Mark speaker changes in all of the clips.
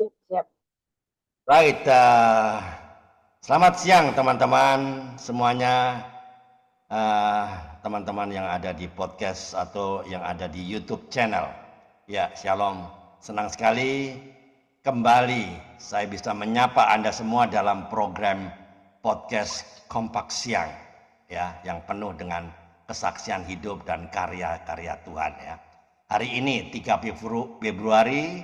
Speaker 1: Siap.
Speaker 2: Right, selamat siang teman-teman semuanya, eh, teman-teman yang ada di podcast atau yang ada di YouTube channel. Ya, shalom. Senang sekali kembali saya bisa menyapa Anda semua dalam program podcast Kompak Siang, ya, yang penuh dengan kesaksian hidup dan karya-karya Tuhan, ya. Hari ini 3 Februari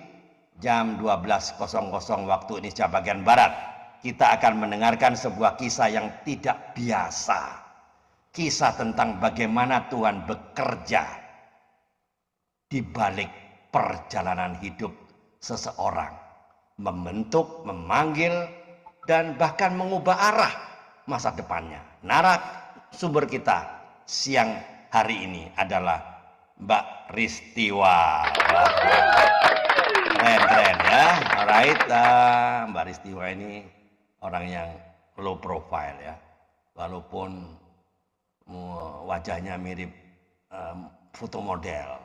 Speaker 2: jam 12.00 waktu Indonesia bagian Barat, kita akan mendengarkan sebuah kisah yang tidak biasa. Kisah tentang bagaimana Tuhan bekerja di balik perjalanan hidup seseorang, membentuk, memanggil, dan bahkan mengubah arah masa depannya. Narasumber kita siang hari ini adalah Mbak Ristiwa. Keren ya. Alright, Mbak Ristiwa ini orang yang low profile ya. Walaupun wajahnya mirip foto model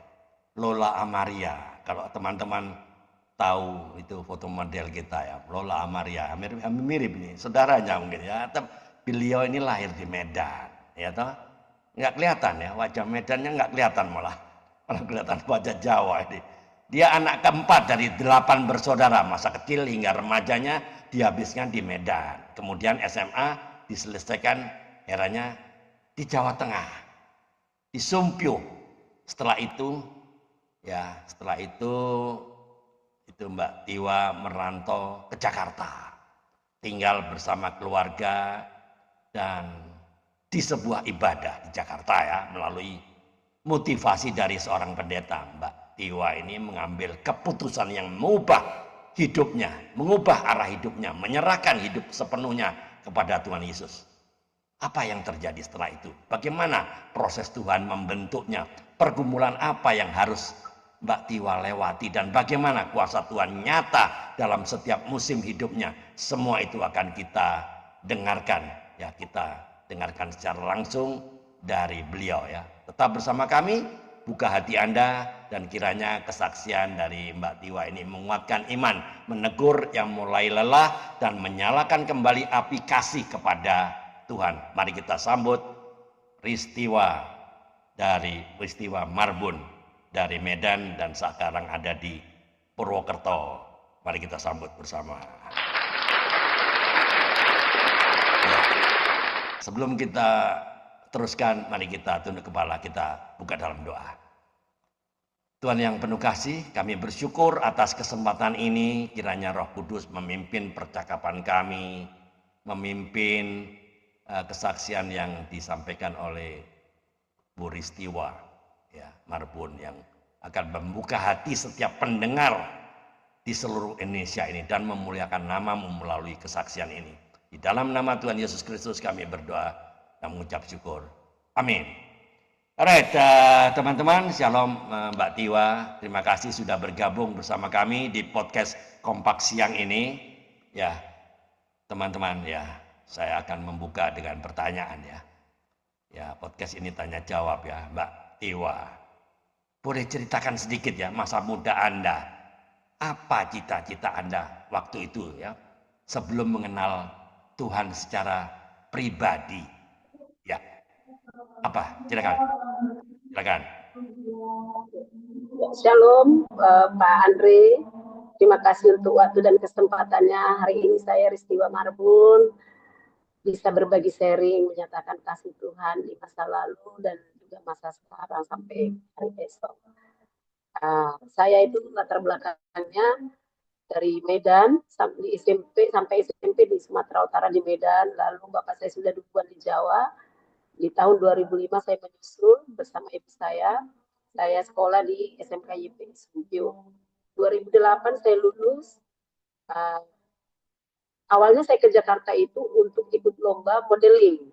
Speaker 2: Lola Amaria. Kalau teman-teman tahu itu foto model kita ya, Lola Amaria, mirip ini, saudaranya mungkin ya. Beliau ini lahir di Medan, ya toh. Nggak kelihatan ya, wajah Medannya nggak kelihatan malah kelihatan wajah Jawa ini. Dia anak keempat dari 8 bersaudara, masa kecil hingga remajanya dihabiskan di Medan. Kemudian SMA diselesaikan eranya di Jawa Tengah, di Sumpio. Setelah itu Mbak Tiwa merantau ke Jakarta, tinggal bersama keluarga dan di sebuah ibadah di Jakarta ya, melalui motivasi dari seorang pendeta. Mbak Tiwa ini mengambil keputusan yang mengubah hidupnya, mengubah arah hidupnya, menyerahkan hidup sepenuhnya kepada Tuhan Yesus. Apa yang terjadi setelah itu? Bagaimana proses Tuhan membentuknya? Pergumulan apa yang harus Mbak Tiwa lewati? Dan bagaimana kuasa Tuhan nyata dalam setiap musim hidupnya? Semua itu akan kita dengarkan. Ya, kita dengarkan secara langsung dari beliau ya. Tetap bersama kami, buka hati Anda, dan kiranya kesaksian dari Mbak Tiwa ini menguatkan iman, menegur yang mulai lelah, dan menyalakan kembali api kasih kepada Tuhan. Mari kita sambut Ristiwa Marbun dari Medan dan sekarang ada di Purwokerto. Mari kita sambut bersama. Ya. Sebelum kita teruskan, mari kita tunduk kepala, kita buka dalam doa. Tuhan yang penuh kasih, kami bersyukur atas kesempatan ini. Kiranya Roh Kudus memimpin percakapan kami, memimpin kesaksian yang disampaikan oleh Bu Ristiwa ya, Marbun, yang akan membuka hati setiap pendengar di seluruh Indonesia ini dan memuliakan namamu melalui kesaksian ini. Di dalam nama Tuhan Yesus Kristus kami berdoa dan mengucap syukur. Amin. Alright, teman-teman, shalom. Mbak Tiwa, terima kasih sudah bergabung bersama kami di podcast Kompak Siang ini. Ya, teman-teman ya, saya akan membuka dengan pertanyaan ya. Ya, podcast ini tanya jawab ya, Mbak Tiwa. Boleh ceritakan sedikit ya masa muda Anda. Apa cita-cita Anda waktu itu ya, sebelum mengenal Tuhan secara pribadi? Ya, apa? Silakan. Silakan.
Speaker 1: Shalom, Pak Andre. Terima kasih untuk waktu dan kesempatannya. Hari ini saya Ristiwa Marbun bisa berbagi sharing, menyatakan kasih Tuhan di masa lalu dan juga masa sekarang sampai hari esok. Saya itu latar belakangnya dari Medan di SMP sampai SMP di Sumatera Utara di Medan. Lalu bapak saya sudah duluan di Jawa. Di tahun 2005 saya menyusul bersama ibu saya. Saya sekolah di SMK YP Sumpio. 2008 saya lulus. Awalnya saya ke Jakarta itu untuk ikut lomba modeling.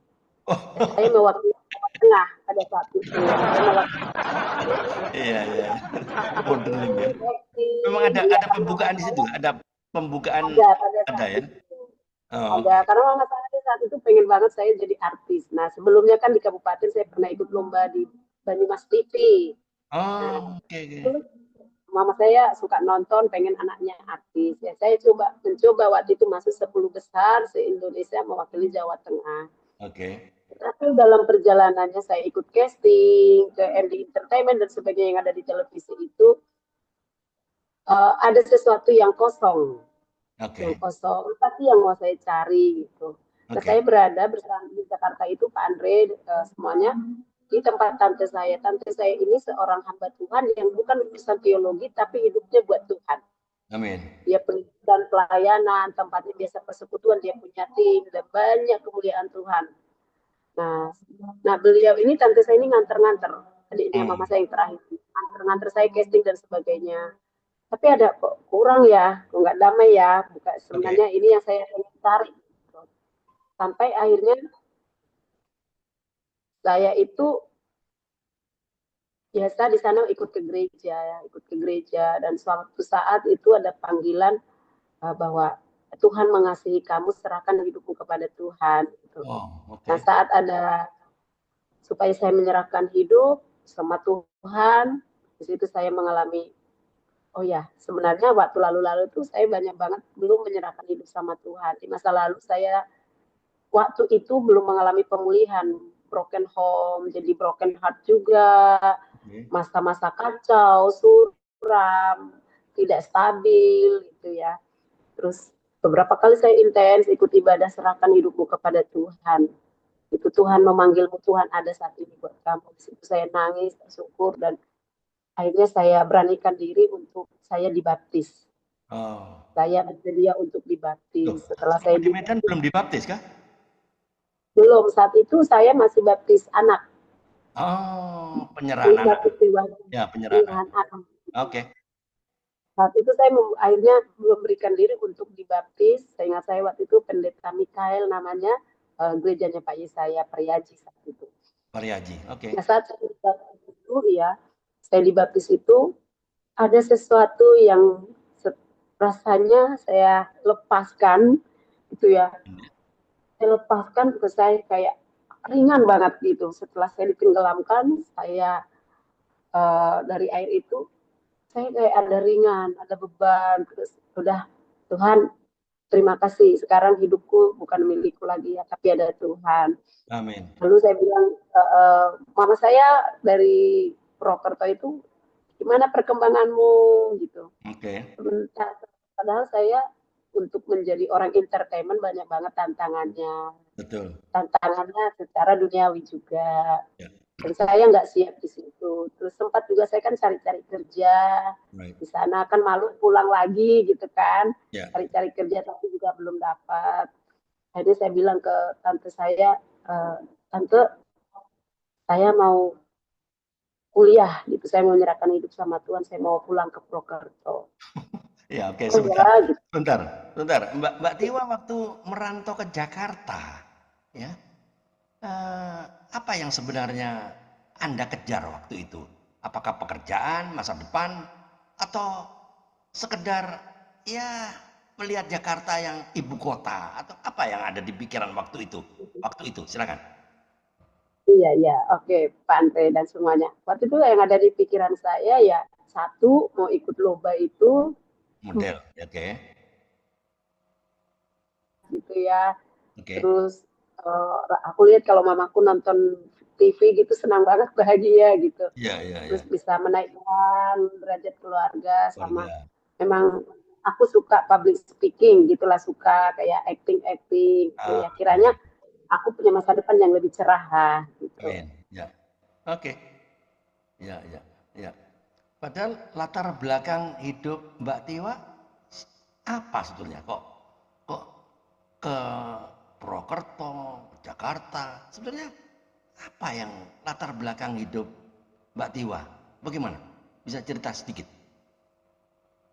Speaker 1: Saya mewakili tengah pada saat itu.
Speaker 2: Iya. Modeling ya. Memang ada pembukaan di situ, ada pembukaan ada ya. Oh,
Speaker 1: Ada,
Speaker 2: oke.
Speaker 1: karena mama saya saat itu pengen banget saya jadi artis. Nah, sebelumnya kan di kabupaten saya pernah ikut lomba di Banyumas TV. Nah,
Speaker 2: Oh, oke.
Speaker 1: terus mama saya suka nonton, pengen anaknya artis. Ya, saya mencoba waktu itu masuk 10 besar se-Indonesia mewakili Jawa Tengah.
Speaker 2: Oke.
Speaker 1: Tapi dalam perjalanannya saya ikut casting ke MD Entertainment dan sebagainya yang ada di televisi itu, ada sesuatu yang kosong. Yang
Speaker 2: Oke.
Speaker 1: kosong, tapi yang mau saya cari gitu. Nah,
Speaker 2: Oke.
Speaker 1: saya berada bersama di Jakarta itu, Pak Andre, semuanya di tempat tante saya. Tante saya ini seorang hamba Tuhan yang bukan lulusan teologi, tapi hidupnya buat Tuhan.
Speaker 2: Amin.
Speaker 1: Dia pendidikan pelayanan, tempatnya biasa persekutuan, dia punya tim, dan banyak kemuliaan Tuhan. Nah, beliau ini, tante saya ini nganter-nganter, adiknya mama saya yang terakhir, nganter-nganter saya casting dan sebagainya. Tapi ada kok kurang ya, kok nggak damai ya, bukan
Speaker 2: Oke.
Speaker 1: sebenarnya ini yang saya ingin cari. Sampai akhirnya saya itu biasa di sana ikut ke gereja dan suatu saat itu ada panggilan bahwa Tuhan mengasihi kamu, serahkan hidupmu kepada Tuhan. Gitu.
Speaker 2: Oh,
Speaker 1: Nah,
Speaker 2: oke.
Speaker 1: saat ada supaya saya menyerahkan hidup sama Tuhan, di situ saya mengalami, oh ya, sebenarnya waktu lalu-lalu itu saya banyak banget belum menyerahkan hidup sama Tuhan. Di masa lalu saya waktu itu belum mengalami pemulihan, broken home, jadi broken heart juga, masa-masa kacau, suram, tidak stabil gitu ya. Terus beberapa kali saya intens ikut ibadah, serahkan hidupmu kepada Tuhan. Itu Tuhan memanggilmu, Tuhan ada saat ini buat kamu. Di situ saya nangis, bersyukur, dan akhirnya saya beranikan diri untuk saya dibaptis.
Speaker 2: Oh.
Speaker 1: Saya bersedia untuk
Speaker 2: Loh,
Speaker 1: dibaptis. Setelah
Speaker 2: selama
Speaker 1: saya
Speaker 2: di Medan
Speaker 1: dibaptis,
Speaker 2: belum dibaptis kah?
Speaker 1: belum, saat itu saya masih baptis anak.
Speaker 2: Oh, penyerahan
Speaker 1: Belum
Speaker 2: anak.
Speaker 1: baptis dewasa,
Speaker 2: Ya, penyerahan.
Speaker 1: penyerahan anak.
Speaker 2: Oke.
Speaker 1: Saat itu saya akhirnya memberikan diri untuk dibaptis. Seingat saya waktu itu pendeta Mikael namanya, gerejanya Pak Yesaya Priaji saat itu.
Speaker 2: Pariaji. Oke.
Speaker 1: Nah, saat saya dibaptis itu ya, saya dibaptis itu ada sesuatu yang rasanya saya lepaskan gitu ya. Saya lepaskan, terus saya kayak ringan banget gitu. Setelah saya ditenggelamkan, saya dari air itu, saya kayak ada ringan, ada beban, terus udah, Tuhan terima kasih, sekarang hidupku bukan milikku lagi ya, tapi ada Tuhan.
Speaker 2: Amin.
Speaker 1: Lalu saya bilang, mama saya dari Purwokerto itu, gimana perkembanganmu gitu.
Speaker 2: Oke.
Speaker 1: Padahal saya untuk menjadi orang entertainment banyak banget tantangannya.
Speaker 2: Betul.
Speaker 1: Tantangannya secara duniawi juga.
Speaker 2: Ya.
Speaker 1: Dan saya nggak siap di situ. Terus sempat juga saya kan cari-cari kerja.
Speaker 2: Right.
Speaker 1: Di sana kan malu pulang lagi gitu kan.
Speaker 2: Ya.
Speaker 1: Cari-cari kerja tapi juga belum dapat. Akhirnya saya bilang ke tante saya, tante saya mau kuliah gitu. Saya mau menyerahkan hidup sama Tuhan. Saya mau pulang ke Purwokerto.
Speaker 2: Ya, oke,
Speaker 1: Oh
Speaker 2: sebentar.
Speaker 1: ya, gitu.
Speaker 2: Sebentar. Mbak Tiwa waktu merantau ke Jakarta, ya, apa yang sebenarnya Anda kejar waktu itu? Apakah pekerjaan, masa depan, atau sekedar ya melihat Jakarta yang ibu kota, atau apa yang ada di pikiran waktu itu? Waktu itu, silakan.
Speaker 1: Iya, iya. Oke, Pak Andre dan semuanya. Waktu itu yang ada di pikiran saya ya, satu, mau ikut lomba itu,
Speaker 2: Model, oke.
Speaker 1: gitu ya.
Speaker 2: Oke.
Speaker 1: Terus aku lihat kalau mamaku nonton TV gitu senang banget, bahagia gitu.
Speaker 2: Iya, iya, iya.
Speaker 1: Terus bisa menaikkan derajat keluarga sama
Speaker 2: Keluarga.
Speaker 1: memang aku suka public speaking gitulah, suka kayak acting gitu ya. Kiranya
Speaker 2: Amin.
Speaker 1: aku punya masa depan yang lebih cerah gitu.
Speaker 2: Amin. Ya. Oke. Ya, ya, ya. Padahal latar belakang hidup Mbak Tiwa apa sebetulnya? Kok ke Purwokerto, Jakarta? Sebenarnya apa yang latar belakang hidup Mbak Tiwa? Bagaimana? Bisa cerita sedikit?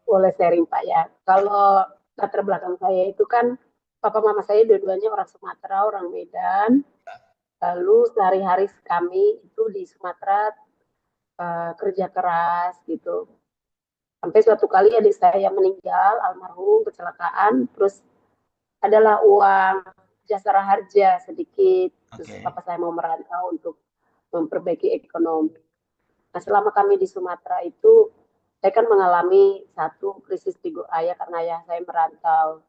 Speaker 1: Boleh sharing Pak ya. Kalau latar belakang saya itu kan papa mama saya dua-duanya orang Sumatera, orang Medan. Lalu sehari-hari kami itu di Sumatera kerja keras gitu. Sampai suatu kali adik saya meninggal, almarhum, kecelakaan, terus adalah uang jasara harja sedikit. Terus
Speaker 2: Oke.
Speaker 1: papa saya mau merantau untuk memperbaiki ekonomi. Nah, selama kami di Sumatera itu saya kan mengalami satu krisis figur ayah karena ayah saya merantau.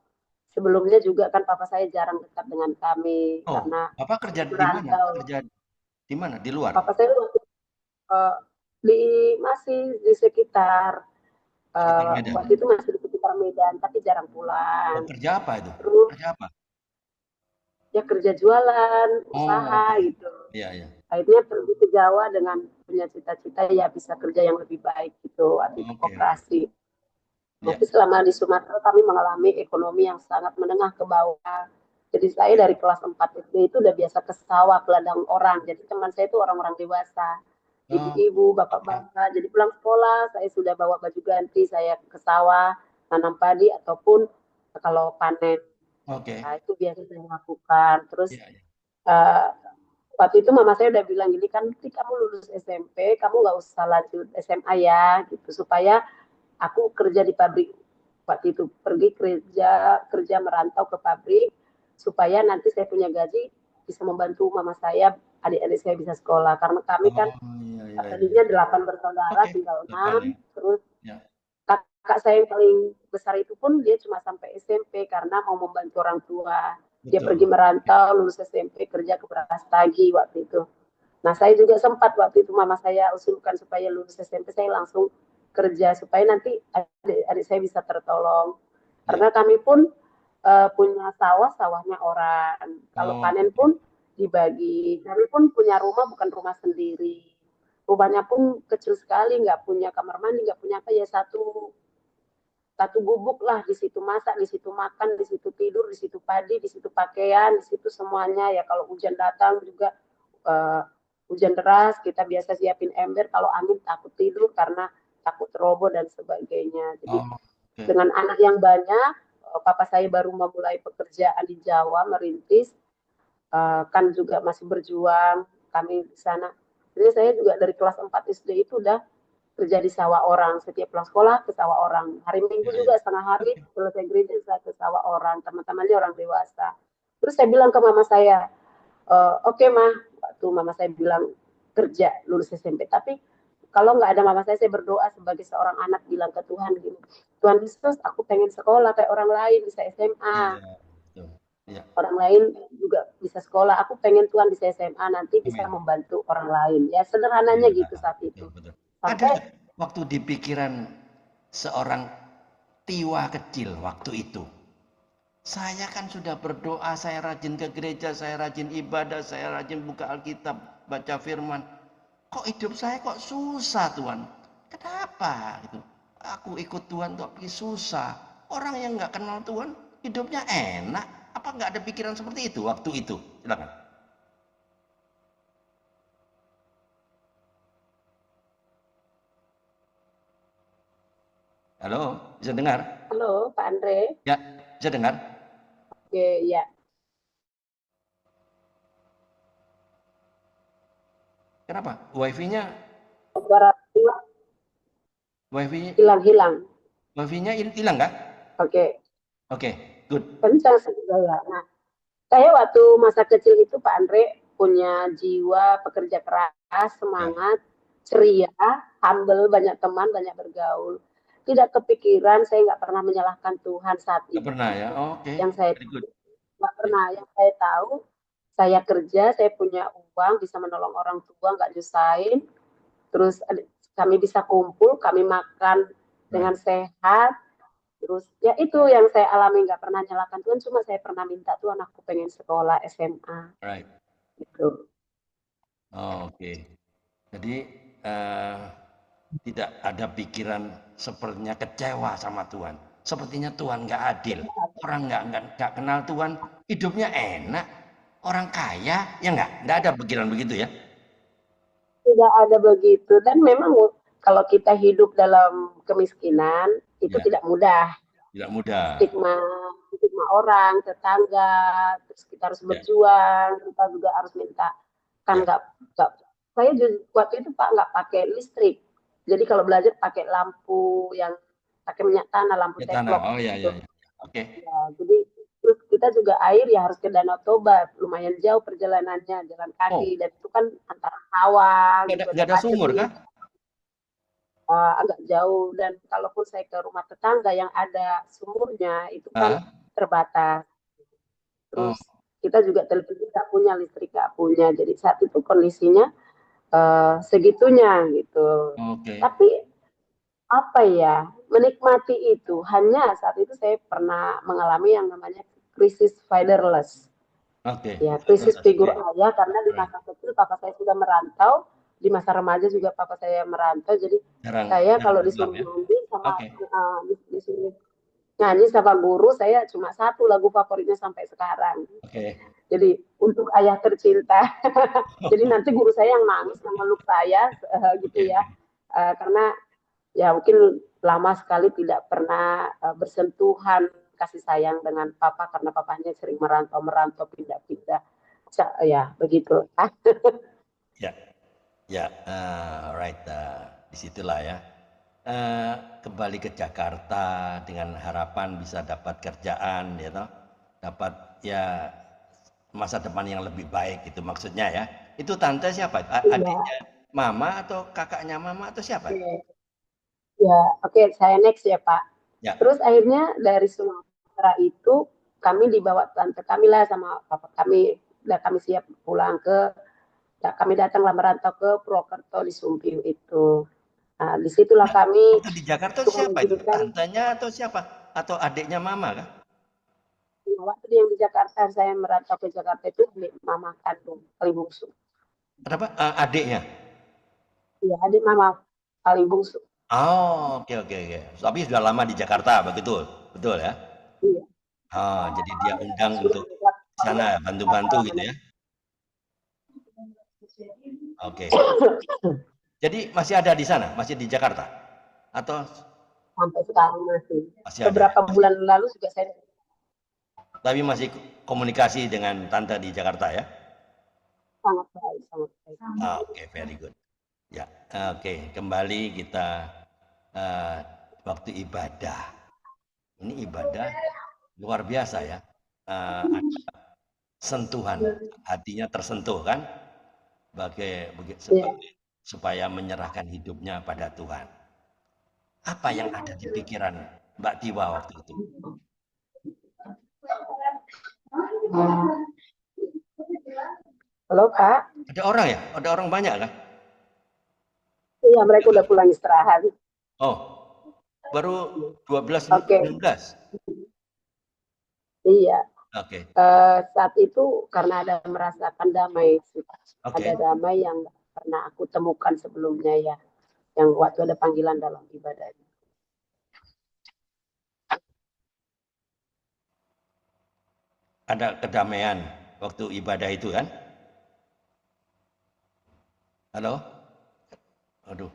Speaker 1: Sebelumnya juga kan papa saya jarang dekat dengan kami
Speaker 2: Oh,
Speaker 1: karena
Speaker 2: Bapak kerja di mana?
Speaker 1: merantau.
Speaker 2: Kerja di mana? Di luar?
Speaker 1: Papa saya waktu eh, di masih di sekitar
Speaker 2: Sekitar Medan.
Speaker 1: waktu itu masih di sekitar Medan tapi jarang
Speaker 2: Oh,
Speaker 1: pulang.
Speaker 2: kerja apa itu?
Speaker 1: Terus
Speaker 2: Kerja apa?
Speaker 1: ya kerja jualan,
Speaker 2: Oh,
Speaker 1: usaha
Speaker 2: oke.
Speaker 1: gitu.
Speaker 2: Iya, iya.
Speaker 1: Akhirnya pergi ke Jawa dengan punya cita-cita ya bisa kerja yang lebih baik gitu waktu itu
Speaker 2: Oke, oke.
Speaker 1: koperasi.
Speaker 2: Iya.
Speaker 1: Tapi selama di Sumatera kami mengalami ekonomi yang sangat menengah ke bawah. Jadi saya dari kelas 4 SD itu udah biasa ke sawah, ke ladang orang. Jadi teman saya itu orang-orang dewasa,
Speaker 2: Oh,
Speaker 1: ibu-ibu,
Speaker 2: oke.
Speaker 1: bapak-bapak. Jadi pulang sekolah saya sudah bawa baju ganti, saya ke sawah, tanam padi ataupun kalau panen.
Speaker 2: Oke.
Speaker 1: Nah, itu biasa saya lakukan. Terus
Speaker 2: Iya, iya.
Speaker 1: uh, waktu itu mama saya udah bilang gini kan, nanti kamu lulus SMP, kamu nggak usah lanjut SMA ya, gitu supaya aku kerja di pabrik waktu itu pergi kerja kerja merantau ke pabrik supaya nanti saya punya gaji bisa membantu mama saya adik-adik saya bisa sekolah karena kami kan
Speaker 2: Oh, iya, iya, iya,
Speaker 1: tadinya
Speaker 2: iya.
Speaker 1: 8 bersaudara
Speaker 2: Oke.
Speaker 1: tinggal
Speaker 2: 8
Speaker 1: enam
Speaker 2: ya.
Speaker 1: terus
Speaker 2: Ya.
Speaker 1: kakak saya yang paling besar itu pun dia cuma sampai SMP karena mau membantu orang tua dia pergi
Speaker 2: Betul.
Speaker 1: merantau lulus SMP kerja ke Brastagi waktu itu. Nah, saya juga sempat waktu itu mama saya usulkan supaya lulus SMP saya langsung kerja supaya nanti adik-adik saya bisa tertolong.
Speaker 2: Ya.
Speaker 1: Karena kami pun punya sawah, sawahnya orang. Kalau
Speaker 2: Oh,
Speaker 1: panen
Speaker 2: oke.
Speaker 1: pun dibagi. Kami pun punya rumah bukan rumah sendiri. Rumahnya pun kecil sekali, nggak punya kamar mandi, nggak punya apa ya satu satu gubuk lah di situ masak, di situ makan, di situ tidur, di situ padi, di situ pakaian, di situ semuanya ya kalau hujan datang juga uh, hujan deras kita biasa siapin ember kalau angin takut tidur karena takut roboh dan sebagainya. Jadi
Speaker 2: Oh, oke.
Speaker 1: dengan anak yang banyak, papa saya baru memulai pekerjaan di Jawa merintis, kan juga masih berjuang kami di sana. Jadi saya juga dari kelas 4 SD itu udah kerja di sawah orang. Setiap pulang sekolah ke sawah orang. Hari Minggu
Speaker 2: Ya, ya.
Speaker 1: juga setengah hari
Speaker 2: Oke.
Speaker 1: selesai gereja saya ke sawah orang. Teman-temannya orang dewasa. Terus saya bilang ke mama saya, oke mah, waktu mama saya bilang kerja lulus SMP. Tapi kalau nggak ada mama saya berdoa sebagai seorang anak bilang ke Tuhan gini, Tuhan Yesus, aku pengen sekolah kayak orang lain, bisa SMA,
Speaker 2: Iya, betul. Iya.
Speaker 1: orang lain juga bisa sekolah. Aku pengen Tuhan bisa SMA nanti bisa
Speaker 2: Amin.
Speaker 1: membantu orang lain. Ya sederhananya
Speaker 2: Iya,
Speaker 1: gitu saat
Speaker 2: betul,
Speaker 1: itu.
Speaker 2: betul. Ada
Speaker 1: Sampai
Speaker 2: nggak waktu di pikiran seorang Tiwa kecil waktu itu? Saya kan sudah berdoa, saya rajin ke gereja, saya rajin ibadah, saya rajin buka Alkitab, baca firman. Kok hidup saya kok susah Tuhan? Kenapa? Gitu. Aku ikut Tuhan tapi susah. Orang yang nggak kenal Tuhan hidupnya enak. Apa nggak ada pikiran seperti itu waktu itu? Silakan. Halo, bisa dengar?
Speaker 1: halo, Pak Andre.
Speaker 2: Ya, bisa dengar.
Speaker 1: Oke, ya.
Speaker 2: Kenapa? WiFi-nya,
Speaker 1: Suara
Speaker 2: WiFi,
Speaker 1: hilang-hilang.
Speaker 2: WiFi-nya hilang nggak?
Speaker 1: Oke,
Speaker 2: Oke, good.
Speaker 1: kencang saya. Nah, saya waktu masa kecil itu Pak Andre punya jiwa pekerja keras,
Speaker 2: Ya,
Speaker 1: semangat, ceria, humble, banyak teman, banyak bergaul. Tidak kepikiran, saya nggak pernah menyalahkan Tuhan saat
Speaker 2: nggak pernah
Speaker 1: itu.
Speaker 2: ya? Oke,
Speaker 1: Yang saya
Speaker 2: very good.
Speaker 1: nggak
Speaker 2: Ya,
Speaker 1: pernah, yang saya tahu, saya kerja, saya punya uang, bisa menolong orang tua, nggak nyusahin. Terus kami bisa kumpul, kami makan
Speaker 2: right,
Speaker 1: dengan sehat. Terus ya itu yang saya alami nggak pernah nyalakan Tuhan, cuma saya pernah minta Tuhan aku pengen sekolah SMA
Speaker 2: right.
Speaker 1: gitu.
Speaker 2: Oh, oke. Jadi eh, tidak ada pikiran sepertinya kecewa sama Tuhan. Sepertinya Tuhan nggak adil. Orang nggak kenal Tuhan, hidupnya enak. Orang kaya, ya nggak ada pikiran begitu ya.
Speaker 1: Tidak ada begitu dan memang kalau kita hidup dalam kemiskinan itu
Speaker 2: Ya,
Speaker 1: tidak mudah.
Speaker 2: tidak mudah.
Speaker 1: Stigma stigma orang, tetangga, terus kita harus
Speaker 2: Ya,
Speaker 1: berjuang, kita juga harus minta kan
Speaker 2: ya.
Speaker 1: nggak saya waktu itu Pak nggak pakai listrik. Jadi kalau belajar pakai lampu yang pakai minyak tanah, lampu
Speaker 2: Ya tanah.
Speaker 1: teplok
Speaker 2: Oh ya,
Speaker 1: gitu.
Speaker 2: ya, ya. Oke.
Speaker 1: Ya, jadi terus kita juga air ya harus ke Danau Toba, lumayan jauh perjalanannya, jalan
Speaker 2: Oh,
Speaker 1: kaki dan itu kan antara sawah gitu, ada
Speaker 2: nggak ada sumur
Speaker 1: padi.
Speaker 2: kah?
Speaker 1: agak jauh, dan kalaupun saya ke rumah tetangga yang ada sumurnya itu kan
Speaker 2: Ah,
Speaker 1: terbatas.
Speaker 2: oh,
Speaker 1: Terus kita juga televisi nggak punya, listrik nggak punya. Jadi saat itu kondisinya segitunya gitu.
Speaker 2: oke,
Speaker 1: Tapi apa ya, menikmati itu hanya saat itu saya pernah mengalami yang namanya krisis fatherless.
Speaker 2: oke.
Speaker 1: Ya, krisis
Speaker 2: Terus,
Speaker 1: figur
Speaker 2: oke.
Speaker 1: ayah karena di
Speaker 2: Right.
Speaker 1: masa kecil papa saya sudah merantau, di masa remaja juga papa saya merantau. Jadi
Speaker 2: Jarang,
Speaker 1: saya
Speaker 2: jarang
Speaker 1: kalau
Speaker 2: pulang
Speaker 1: disuruh
Speaker 2: ya.
Speaker 1: nyanyi sama
Speaker 2: Oke.
Speaker 1: disuruh nyanyi sama guru, saya cuma satu lagu favoritnya sampai sekarang.
Speaker 2: Oke.
Speaker 1: Jadi untuk ayah tercinta. Jadi nanti guru saya yang nangis, yang meluk saya gitu
Speaker 2: Oke,
Speaker 1: ya.
Speaker 2: oke.
Speaker 1: Karena ya mungkin lama sekali tidak pernah bersentuhan kasih sayang dengan papa karena papanya sering merantau pindah-pindah. Ya begitu.
Speaker 2: Ya, ya, right. Disitulah ya. Eh, Kembali ke Jakarta dengan harapan bisa dapat kerjaan, ya toh, dapat ya masa depan yang lebih baik itu maksudnya ya. Itu tante siapa?
Speaker 1: Iya.
Speaker 2: Adiknya mama atau kakaknya mama atau siapa?
Speaker 1: Ya, oke, saya next ya Pak.
Speaker 2: Ya,
Speaker 1: Terus akhirnya dari Sumatera itu kami dibawa tante kami lah sama papa kami, dan kami siap pulang ke, ya, kami datanglah merantau ke Purwokerto di Sumpiu itu. Nah, disitulah kami
Speaker 2: waktu di Jakarta
Speaker 1: Tuhan
Speaker 2: siapa itu?
Speaker 1: mengizinkan.
Speaker 2: Tantenya atau siapa? Atau adiknya mama kah?
Speaker 1: Waktu yang di Jakarta, saya merantau ke Jakarta itu milik mama kandung paling bungsu.
Speaker 2: Kenapa? Adiknya.
Speaker 1: Iya, adik mama paling bungsu.
Speaker 2: Oh, oke, oke, oke. Tapi sudah lama di Jakarta, begitu, betul ya?
Speaker 1: Iya,
Speaker 2: Oh, jadi dia undang
Speaker 1: sudah
Speaker 2: untuk
Speaker 1: sejak
Speaker 2: sana bantu-bantu gitu ya? Oke. Jadi masih ada di sana, masih di Jakarta, atau
Speaker 1: sampai sekarang masih.
Speaker 2: masih ada ya?
Speaker 1: Beberapa bulan lalu juga saya
Speaker 2: Tapi masih komunikasi dengan tante di Jakarta ya?
Speaker 1: sangat baik, sangat baik.
Speaker 2: Oke, very good. Ya, oke. Kembali kita eh, waktu ibadah. Ini ibadah luar biasa ya. Ada sentuhan, hatinya tersentuh kan?
Speaker 1: Iya.
Speaker 2: Supaya menyerahkan hidupnya pada Tuhan. Apa yang ada di pikiran Mbak Tiwa waktu itu?
Speaker 1: Halo Kak,
Speaker 2: Ada orang ya? Ada orang banyak kan?
Speaker 1: iya mereka udah pulang istirahat.
Speaker 2: Oh, baru
Speaker 1: Oke,
Speaker 2: 12.16.
Speaker 1: iya.
Speaker 2: Oke,
Speaker 1: Saat itu karena ada merasakan damai, ada
Speaker 2: oke.
Speaker 1: damai yang nggak pernah aku temukan sebelumnya ya, yang waktu ada panggilan dalam ibadah.
Speaker 2: Ada kedamaian waktu ibadah itu kan? Halo? Aduh,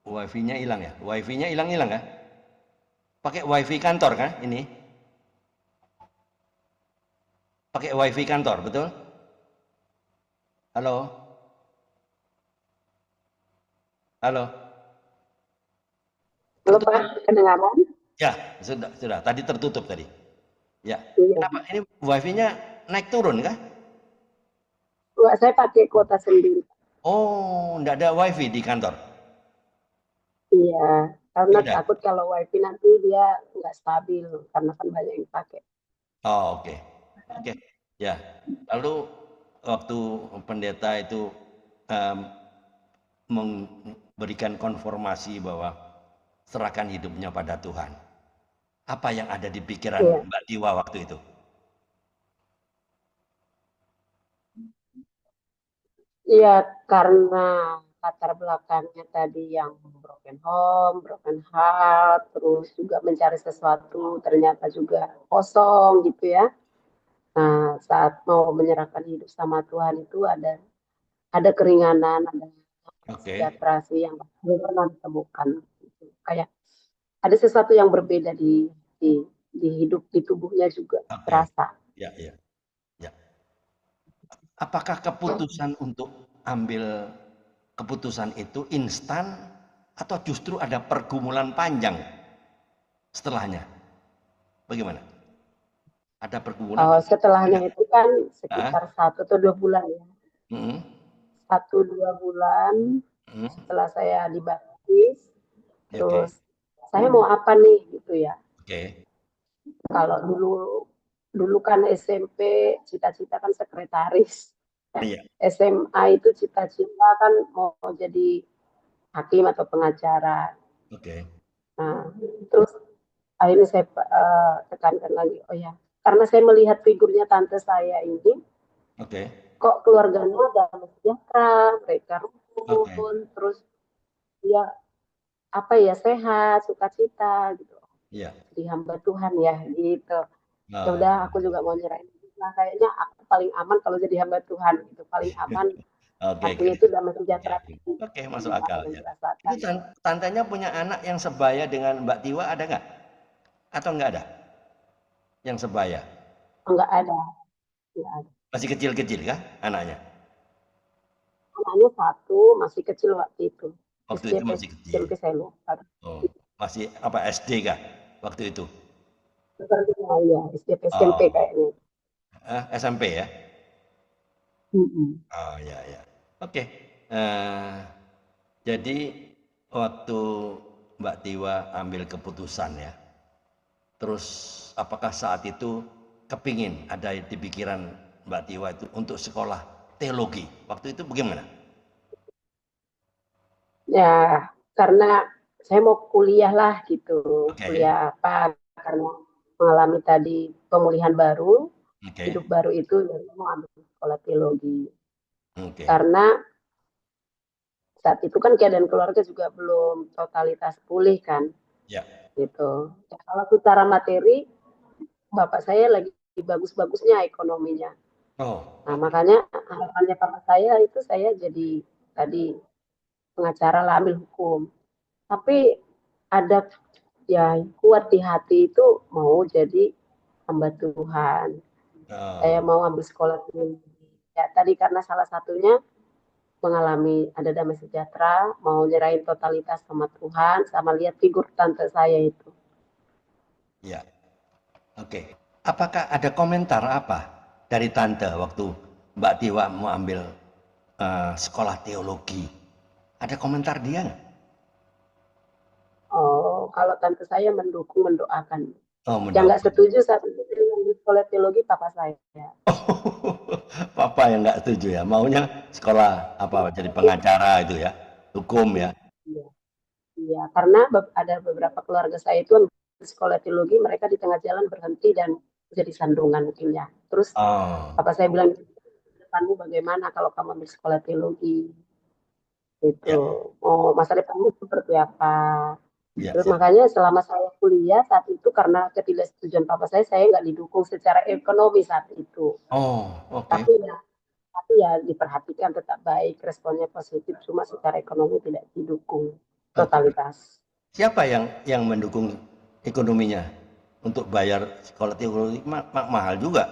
Speaker 2: wifi-nya hilang ya? Wifi-nya hilang-hilang kan? Pakai wifi kantor kan ini? Pakai wifi kantor, betul? Halo? Halo?
Speaker 1: Halo
Speaker 2: Tertutup.
Speaker 1: Pak, kedengaran?
Speaker 2: Ya, sudah. Tadi tertutup tadi. Ya.
Speaker 1: Iya.
Speaker 2: Kenapa? Ini wifi-nya naik turun kah?
Speaker 1: Wah, saya pakai kuota sendiri.
Speaker 2: Oh, enggak ada wifi di kantor.
Speaker 1: Iya, karena
Speaker 2: Enggak ada.
Speaker 1: takut kalau wifi nanti dia nggak stabil, karena kan banyak yang pakai.
Speaker 2: Oh, oke. Oke. Ya. Lalu waktu pendeta itu em, memberikan konfirmasi bahwa serahkan hidupnya pada Tuhan. Apa yang ada di pikiran
Speaker 1: Iya.
Speaker 2: Mbak Tiwa waktu itu?
Speaker 1: Iya, karena latar belakangnya tadi yang broken home, broken heart, terus juga mencari sesuatu ternyata juga kosong gitu ya. Nah, saat mau menyerahkan hidup sama Tuhan itu ada keringanan, ada
Speaker 2: Oke.
Speaker 1: sejahtera yang belum pernah ditemukan. Gitu. Kayak ada sesuatu yang berbeda di di hidup, di tubuhnya juga
Speaker 2: Oke.
Speaker 1: terasa.
Speaker 2: Ya, ya, ya. Apakah keputusan untuk ambil keputusan itu instan atau justru ada pergumulan panjang setelahnya? Bagaimana? Ada pergumulan atau
Speaker 1: Setelahnya
Speaker 2: tidak?
Speaker 1: itu kan
Speaker 2: Ah,
Speaker 1: sekitar 1 atau 2 bulan ya.
Speaker 2: mm,
Speaker 1: 1 2 bulan
Speaker 2: mm,
Speaker 1: setelah saya dibaptis. habis,
Speaker 2: Oke.
Speaker 1: terus saya mau apa nih gitu ya.
Speaker 2: Oke.
Speaker 1: Kalau dulu kan SMP cita-cita kan sekretaris.
Speaker 2: Iya.
Speaker 1: SMA itu cita-cita kan mau jadi hakim atau pengacara.
Speaker 2: Oke.
Speaker 1: Nah, terus akhirnya saya tekankan lagi, oh ya, karena saya melihat figurnya tante saya ini,
Speaker 2: Oke.
Speaker 1: kok keluarganya damai sejahtera, mereka
Speaker 2: Oke.
Speaker 1: rukun, terus dia apa ya sehat, sukacita gitu.
Speaker 2: Iya.
Speaker 1: Jadi hamba Tuhan ya gitu. Ya
Speaker 2: Oh,
Speaker 1: udah aku juga mau nyerahin. Nah, kayaknya aku paling aman kalau jadi hamba Tuhan gitu. Paling aman
Speaker 2: oke, oke.
Speaker 1: hatinya itu damai
Speaker 2: Oke,
Speaker 1: sejahtera.
Speaker 2: oke. Oke, masuk akal
Speaker 1: Apa yang
Speaker 2: ya. Itu
Speaker 1: dirasakan.
Speaker 2: tantenya punya anak yang sebaya dengan Mbak Tiwa ada nggak? Atau nggak ada yang sebaya?
Speaker 1: Enggak ada. Enggak ada.
Speaker 2: Masih kecil-kecil kah anaknya?
Speaker 1: Anaknya satu masih kecil waktu itu.
Speaker 2: Waktu
Speaker 1: SD
Speaker 2: itu
Speaker 1: atau
Speaker 2: masih kecil.
Speaker 1: SMP saya lupa.
Speaker 2: Oh, masih apa SD kah waktu itu?
Speaker 1: Sepertinya ya SD SMP
Speaker 2: Oh,
Speaker 1: kayaknya.
Speaker 2: SMP ya?
Speaker 1: Mm-mm.
Speaker 2: Oh ya ya. Oke. Eh, jadi waktu Mbak Tiwa ambil keputusan ya, terus apakah saat itu kepingin ada di pikiran Mbak Tiwa itu untuk sekolah teologi? Waktu itu bagaimana?
Speaker 1: Ya, karena saya mau kuliah lah gitu.
Speaker 2: Oke,
Speaker 1: Kuliah apa? Karena mengalami tadi pemulihan baru,
Speaker 2: oke,
Speaker 1: hidup baru itu, jadi mau ambil sekolah teologi.
Speaker 2: oke.
Speaker 1: Karena saat itu kan keadaan keluarga juga belum totalitas pulih kan,
Speaker 2: Ya.
Speaker 1: gitu. Ya, kalau secara materi, bapak saya lagi bagus-bagusnya ekonominya.
Speaker 2: Oh,
Speaker 1: Nah,
Speaker 2: oke.
Speaker 1: makanya harapannya papa saya itu saya jadi tadi pengacara lah, ambil hukum. Tapi ada ya kuat di hati itu mau jadi hamba Tuhan. Saya
Speaker 2: Oh,
Speaker 1: mau ambil sekolah tinggi. Ya tadi karena salah satunya mengalami ada damai sejahtera, mau nyerahin totalitas sama Tuhan, sama lihat figur tante saya itu.
Speaker 2: ya. Oke. Apakah ada komentar apa dari tante waktu Mbak Tiwa mau ambil sekolah teologi? Ada komentar dia nggak?
Speaker 1: Oh, kalau tante saya mendukung, mendoakan.
Speaker 2: Oh,
Speaker 1: Yang nggak
Speaker 2: mendukung.
Speaker 1: setuju saat itu dengan di sekolah teologi papa saya.
Speaker 2: Papa yang nggak setuju ya, maunya sekolah apa jadi pengacara itu ya, hukum ya.
Speaker 1: Iya, iya, karena ada beberapa keluarga saya itu di sekolah teologi, mereka di tengah jalan berhenti dan jadi sandungan mungkin ya. Terus
Speaker 2: Oh,
Speaker 1: papa saya bilang, depanmu bagaimana kalau kamu ambil sekolah teologi? Itu
Speaker 2: ya,
Speaker 1: mau masa depanmu seperti apa?
Speaker 2: ya,
Speaker 1: Terus
Speaker 2: ya.
Speaker 1: makanya selama saya kuliah saat itu karena ketidaksetujuan papa saya nggak didukung secara ekonomi saat itu.
Speaker 2: Oh, oke.
Speaker 1: Tapi ya diperhatikan tetap baik, responnya positif, cuma secara ekonomi tidak didukung
Speaker 2: Oke.
Speaker 1: totalitas.
Speaker 2: Siapa yang mendukung ekonominya untuk bayar sekolah teologi mahal juga.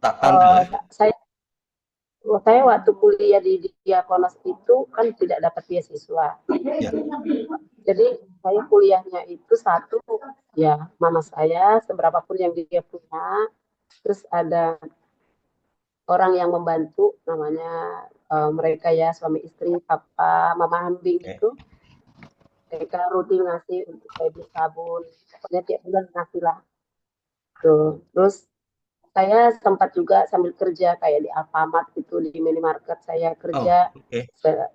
Speaker 2: Tak tante
Speaker 1: Uh,
Speaker 2: ya?
Speaker 1: saya saya waktu kuliah di Diakonos itu kan tidak dapat beasiswa.
Speaker 2: Ya.
Speaker 1: Jadi saya kuliahnya itu satu ya mama saya seberapa pun yang dia punya, terus ada orang yang membantu namanya mereka ya suami istri papa mama ambing
Speaker 2: Oke.
Speaker 1: itu mereka rutin ngasih untuk saya beli sabun pokoknya tiap bulan ngasih lah tuh terus saya sempat juga sambil kerja kayak di Alfamart gitu di minimarket saya
Speaker 2: Oh,
Speaker 1: kerja
Speaker 2: oke.
Speaker 1: saya,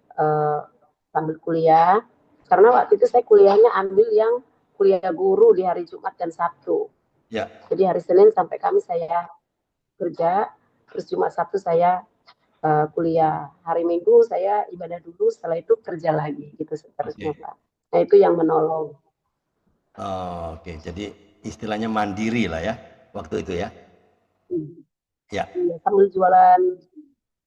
Speaker 1: sambil kuliah karena waktu itu saya kuliahnya ambil yang kuliah guru di hari Jumat dan Sabtu
Speaker 2: Ya.
Speaker 1: jadi hari Senin sampai Kamis saya kerja terus Jumat Sabtu saya kuliah hari Minggu saya ibadah dulu setelah itu kerja lagi gitu seterusnya
Speaker 2: Oke.
Speaker 1: Pak nah itu yang menolong.
Speaker 2: Oh, oke. Jadi istilahnya mandiri lah ya waktu itu ya. Ya.
Speaker 1: Iya, sambil jualan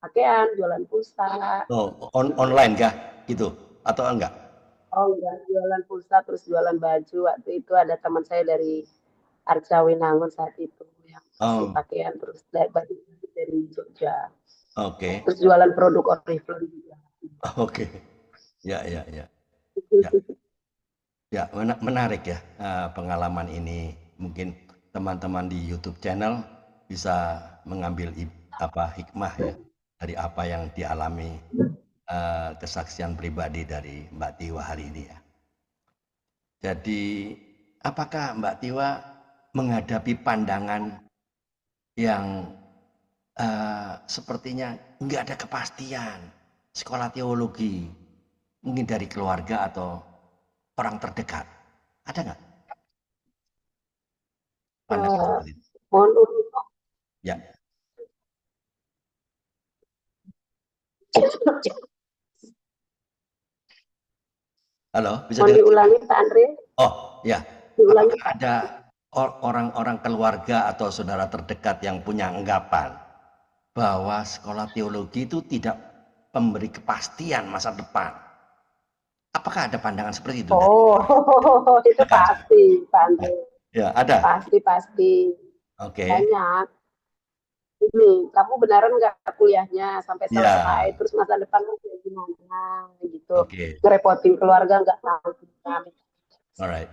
Speaker 1: pakaian, jualan pulsa.
Speaker 2: Oh, online kah gitu atau enggak?
Speaker 1: Oh enggak, jualan pulsa terus jualan baju. Waktu itu ada teman saya dari Arca Winangun saat itu yang kasih
Speaker 2: Oh,
Speaker 1: pakaian terus dari baju dari Jogja.
Speaker 2: oke.
Speaker 1: Terus jualan produk Oriflame juga.
Speaker 2: Oke. Ya, ya, ya. Ya, ya, menarik ya pengalaman ini. Mungkin teman-teman di YouTube channel bisa mengambil apa hikmah ya dari apa yang dialami kesaksian pribadi dari Mbak Tiwa hari ini ya. Jadi apakah Mbak Tiwa menghadapi pandangan yang sepertinya nggak ada kepastian sekolah teologi, mungkin dari keluarga atau orang terdekat, ada nggak pandangan seperti itu?
Speaker 1: Mohon untuk
Speaker 2: Ya, halo, bisa
Speaker 1: mohon
Speaker 2: dengar?
Speaker 1: diulangi Pak Andre,
Speaker 2: Oh, ya.
Speaker 1: diulangi
Speaker 2: Apakah
Speaker 1: Pak.
Speaker 2: ada orang-orang keluarga atau saudara terdekat yang punya anggapan bahwa sekolah teologi itu tidak memberi kepastian masa depan? Apakah ada pandangan seperti itu dari
Speaker 1: Oh, itu
Speaker 2: rekan?
Speaker 1: pasti Pak
Speaker 2: Ya,
Speaker 1: Andre,
Speaker 2: ya, ada.
Speaker 1: pasti
Speaker 2: Oke.
Speaker 1: banyak. Ini kamu beneran nggak kuliahnya sampai selesai,
Speaker 2: Ya,
Speaker 1: terus masa depan kayak gimana gitu,
Speaker 2: oke.
Speaker 1: ngerepotin keluarga nggak tahu juga.
Speaker 2: Alright.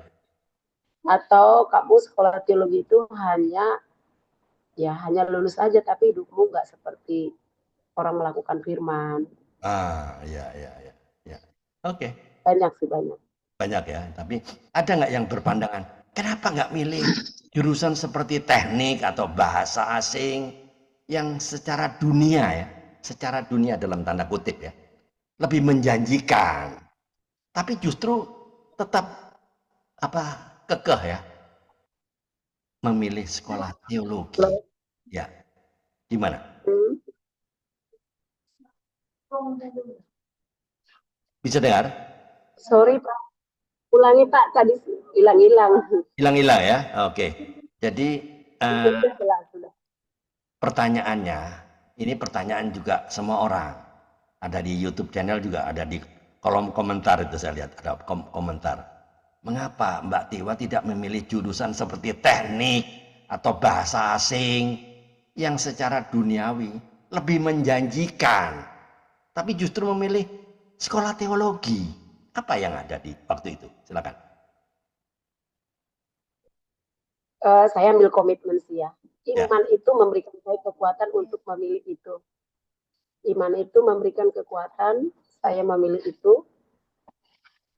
Speaker 1: Atau kamu sekolah teologi itu hanya lulus aja tapi hidupmu nggak seperti orang melakukan firman.
Speaker 2: Ya, ya, ya, ya. Oke.
Speaker 1: Banyak sih, banyak.
Speaker 2: Banyak ya. Tapi ada nggak yang berpandangan, kenapa nggak milih jurusan seperti teknik atau bahasa asing yang secara dunia ya, secara dunia dalam tanda kutip ya, lebih menjanjikan, tapi justru tetap apa kekeh ya memilih sekolah teologi. Ya, gimana?
Speaker 1: Hmm.
Speaker 2: Bisa dengar?
Speaker 1: Sorry Pak, ulangi Pak, tadi hilang-hilang.
Speaker 2: Hilang-hilang ya. Oke. Jadi
Speaker 1: Sudah.
Speaker 2: pertanyaannya, ini pertanyaan juga semua orang. Ada di YouTube channel juga, ada di kolom komentar itu saya lihat ada komentar. Mengapa Mbak Tiwa tidak memilih jurusan seperti teknik atau bahasa asing yang secara duniawi lebih menjanjikan, tapi justru memilih sekolah teologi? Apa yang ada di waktu itu? Silakan.
Speaker 1: Saya ambil komitmen sih ya.
Speaker 2: Ya,
Speaker 1: Iman itu memberikan saya kekuatan untuk memilih itu. Iman itu memberikan kekuatan saya memilih itu.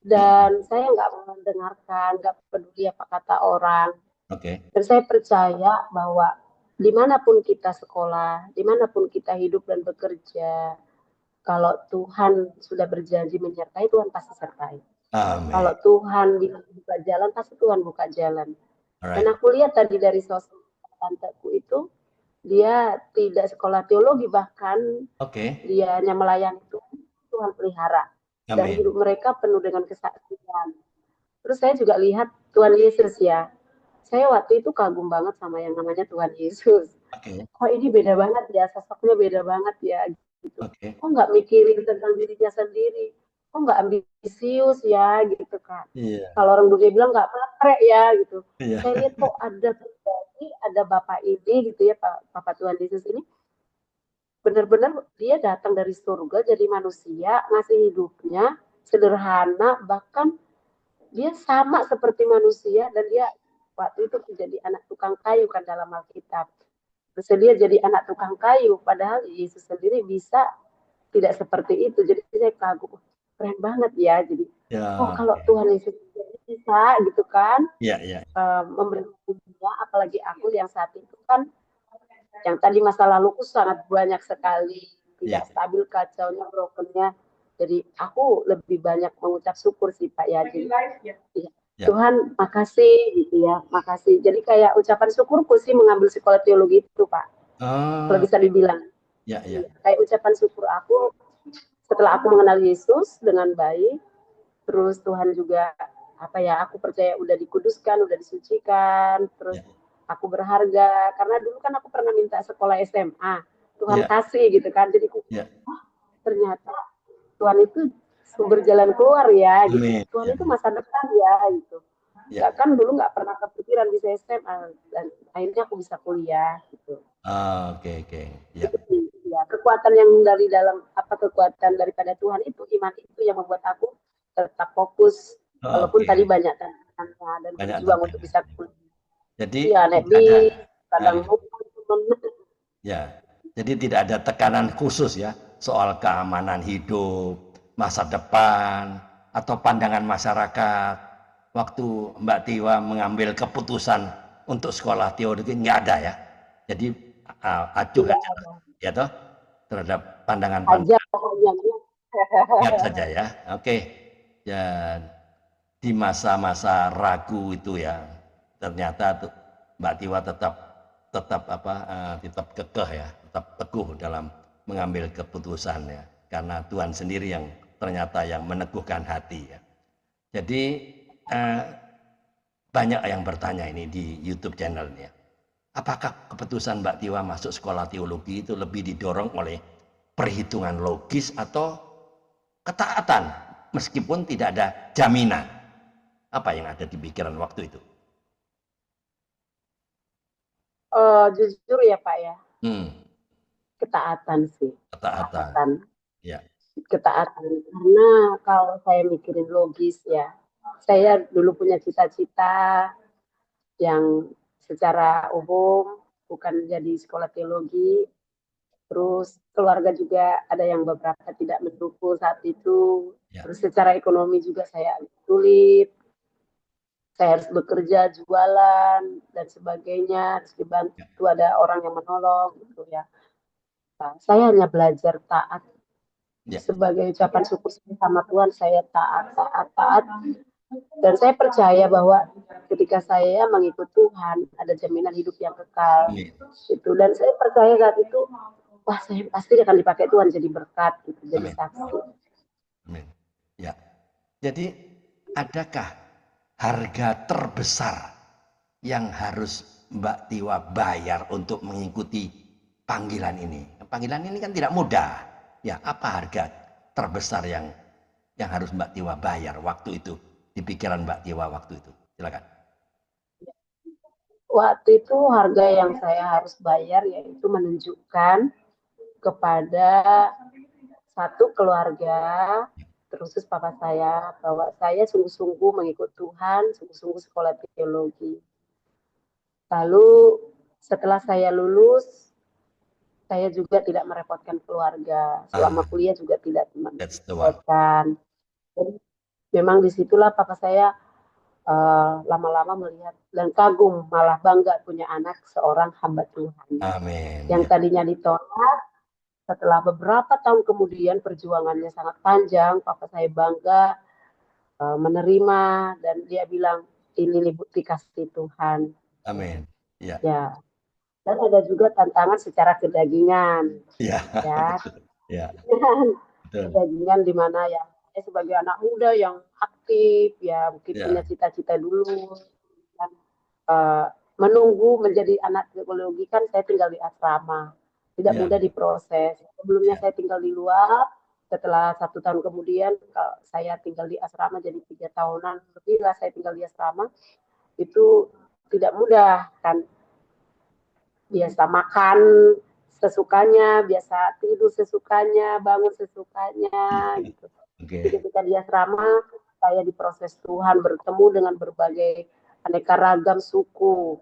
Speaker 1: Dan saya nggak mendengarkan, nggak peduli apa kata orang.
Speaker 2: oke.
Speaker 1: Dan saya percaya bahwa dimanapun kita sekolah, dimanapun kita hidup dan bekerja, kalau Tuhan sudah berjanji menyertai, Tuhan pasti sertai.
Speaker 2: Amin.
Speaker 1: Kalau Tuhan buka jalan, pasti Tuhan buka jalan. Dan
Speaker 2: Alright.
Speaker 1: aku lihat tadi dari sosok tanteku itu, dia tidak sekolah teologi, bahkan
Speaker 2: Oke.
Speaker 1: dia hanya melayani Tuhan pelihara. Dan
Speaker 2: Amin.
Speaker 1: hidup mereka penuh dengan kesaksian. Terus saya juga lihat Tuhan Yesus ya. Saya waktu itu kagum banget sama yang namanya Tuhan Yesus.
Speaker 2: Oke.
Speaker 1: Kok ini beda banget ya, sosoknya beda banget ya gitu.
Speaker 2: Oke.
Speaker 1: Kok nggak mikirin tentang dirinya sendiri? Kok nggak ambisius ya gitu kan?
Speaker 2: Iya.
Speaker 1: Kalau orang dunia bilang nggak matre ya gitu.
Speaker 2: Iya.
Speaker 1: Saya lihat kok ada pribadi, ada Bapak ini gitu ya, Bapak Tuhan Yesus ini benar-benar dia datang dari surga jadi manusia, ngasih hidupnya sederhana, bahkan dia sama seperti manusia dan dia waktu itu menjadi anak tukang kayu kan dalam Alkitab. Bersedia jadi anak tukang kayu, padahal Yesus sendiri bisa tidak seperti itu. Jadi saya kagum, keren banget ya. Jadi, oh
Speaker 2: Ya,
Speaker 1: kalau
Speaker 2: oke.
Speaker 1: Tuhan Yesus bisa gitu kan,
Speaker 2: Iya, iya.
Speaker 1: memberi dunia, apalagi aku yang saat itu kan, yang tadi masa laluku sangat banyak sekali,
Speaker 2: Iya.
Speaker 1: tidak stabil, kacaunya, brokennya. Jadi aku lebih banyak mengucap syukur sih Pak ya. Jadi, ya,
Speaker 2: Ya.
Speaker 1: Tuhan makasih gitu ya, makasih. Jadi kayak ucapan syukurku sih mengambil psikologi teologi itu Pak, kalau
Speaker 2: Oh,
Speaker 1: bisa dibilang.
Speaker 2: ya, ya.
Speaker 1: Iya, kayak ucapan syukur aku setelah aku mengenal Yesus dengan baik, terus Tuhan juga apa ya, aku percaya udah dikuduskan, udah disucikan, terus
Speaker 2: Ya.
Speaker 1: aku berharga karena dulu kan aku pernah minta sekolah SMA, Tuhan
Speaker 2: Ya.
Speaker 1: kasih gitu kan, jadi
Speaker 2: Ya.
Speaker 1: ternyata Tuhan itu sumber jalan keluar ya gitu,
Speaker 2: Amin.
Speaker 1: Tuhan
Speaker 2: Ya.
Speaker 1: itu masa depan ya gitu.
Speaker 2: Ya.
Speaker 1: Nggak kan dulu nggak pernah kepikiran bisa SMA dan akhirnya aku bisa kuliah gitu.
Speaker 2: Oke, oke. Ya.
Speaker 1: Itu sih, ya kekuatan yang dari dalam apa kekuatan daripada Tuhan itu, iman itu yang membuat aku tetap fokus walaupun
Speaker 2: Oke.
Speaker 1: tadi banyak tantangannya dan
Speaker 2: Banyak
Speaker 1: berjuang untuk
Speaker 2: tantangan.
Speaker 1: bisa
Speaker 2: Ya.
Speaker 1: kuliah.
Speaker 2: Jadi
Speaker 1: Iya, naik
Speaker 2: tidak ada
Speaker 1: bis, kadang
Speaker 2: eh,
Speaker 1: lupa temen.
Speaker 2: ya. Jadi tidak ada tekanan khusus ya soal keamanan hidup, masa depan, atau pandangan masyarakat waktu Mbak Tiwa mengambil keputusan untuk sekolah teologi? Nggak ada ya. Jadi acuh
Speaker 1: Tidak
Speaker 2: aja,
Speaker 1: ada.
Speaker 2: ya toh, terhadap
Speaker 1: Aja
Speaker 2: pandangan-pandangan
Speaker 1: pokoknya.
Speaker 2: lihat saja ya. Oke. Dan di masa-masa ragu itu ya, ternyata Mbak Tiwa tetap tetap kekeh ya, tetap teguh dalam mengambil keputusan ya, karena Tuhan sendiri yang ternyata yang meneguhkan hati ya. Jadi banyak yang bertanya ini di YouTube channelnya, apakah keputusan Mbak Tiwa masuk sekolah teologi itu lebih didorong oleh perhitungan logis atau ketaatan, meskipun tidak ada jaminan? Apa yang ada di pikiran waktu itu?
Speaker 1: Jujur ya Pak ya, ketaatan sih,
Speaker 2: Ketaatan.
Speaker 1: ketaatan,
Speaker 2: Ya.
Speaker 1: ketaatan. Karena kalau saya mikirin logis ya, saya dulu punya cita-cita yang secara umum bukan jadi sekolah teologi, terus keluarga juga ada yang beberapa tidak mendukung saat itu,
Speaker 2: Ya.
Speaker 1: terus secara ekonomi juga saya sulit, saya harus bekerja, jualan dan sebagainya, harus dibantu ada orang yang menolong gitu ya. Nah, saya hanya belajar taat
Speaker 2: Ya.
Speaker 1: sebagai ucapan syukur sama Tuhan. Saya taat, taat, taat, dan saya percaya bahwa ketika saya mengikut Tuhan ada jaminan hidup yang kekal.
Speaker 2: Amin.
Speaker 1: Itu, dan saya percaya saat itu, wah saya pasti akan dipakai Tuhan jadi berkat, gitu, jadi
Speaker 2: Amin.
Speaker 1: saksi.
Speaker 2: Amin. Ya. Jadi adakah harga terbesar yang harus Mbak Tiwa bayar untuk mengikuti panggilan ini? Panggilan ini kan tidak mudah. Ya, apa harga terbesar yang harus Mbak Tiwa bayar waktu itu, di pikiran Mbak Tiwa waktu itu? Silakan.
Speaker 1: Waktu itu harga yang saya harus bayar yaitu menunjukkan kepada satu keluarga, terus papa saya, bahwa saya sungguh-sungguh mengikut Tuhan, sungguh-sungguh sekolah teologi. Lalu setelah saya lulus, saya juga tidak merepotkan keluarga. Selama kuliah juga tidak
Speaker 2: That's the one.
Speaker 1: merepotkan. Jadi memang disitulah papa saya lama-lama melihat dan kagum, malah bangga punya anak seorang hamba Tuhan.
Speaker 2: Amin.
Speaker 1: Yang
Speaker 2: Ya.
Speaker 1: tadinya ditolak, setelah beberapa tahun kemudian perjuangannya sangat panjang, papa saya bangga menerima, dan dia bilang ini bukti kasih Tuhan.
Speaker 2: Amin. Ya.
Speaker 1: Ya. Dan ada juga tantangan secara kedagingan.
Speaker 2: Ya.
Speaker 1: Ya.
Speaker 2: Ya.
Speaker 1: Kedagingan di mana ya saya sebagai anak muda yang aktif ya, mungkin punya
Speaker 2: Ya.
Speaker 1: cita-cita dulu, dan menunggu menjadi anak teologi kan saya tinggal di asrama, tidak
Speaker 2: Ya.
Speaker 1: mudah diproses. Sebelumnya
Speaker 2: Ya.
Speaker 1: saya tinggal di luar, setelah 1 tahun kemudian saya tinggal di asrama, jadi 3 tahunan lebih lah saya tinggal di asrama. Itu tidak mudah kan, biasa makan sesukanya, biasa tidur sesukanya, bangun sesukanya gitu.
Speaker 2: Okay.
Speaker 1: Jadi ketika di asrama saya diproses Tuhan, bertemu dengan berbagai aneka ragam suku,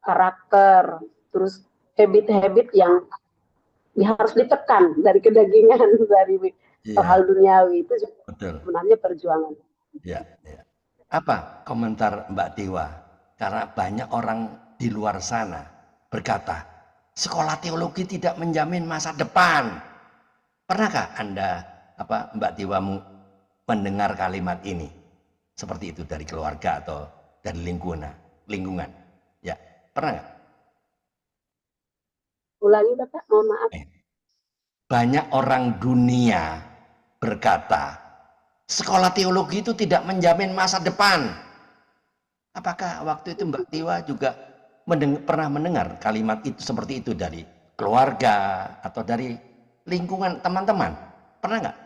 Speaker 1: karakter, terus habit-habit yang harus ditekan dari kedagingan, dari hal duniawi, itu sebenarnya perjuangan.
Speaker 2: Ya, ya. Apa komentar Mbak Tiwa? Karena banyak orang di luar sana berkata, sekolah teologi tidak menjamin masa depan. Pernahkah Anda, Mbak Tiwa, mendengar kalimat ini? Seperti itu dari keluarga atau dari lingkungan? Ya, pernah nggak?
Speaker 1: Ulangi Bapak, mohon maaf.
Speaker 2: Banyak orang dunia berkata, sekolah teologi itu tidak menjamin masa depan. Apakah waktu itu Mbak Tiwa juga pernah mendengar kalimat itu seperti itu dari keluarga atau dari lingkungan teman-teman? Pernah nggak?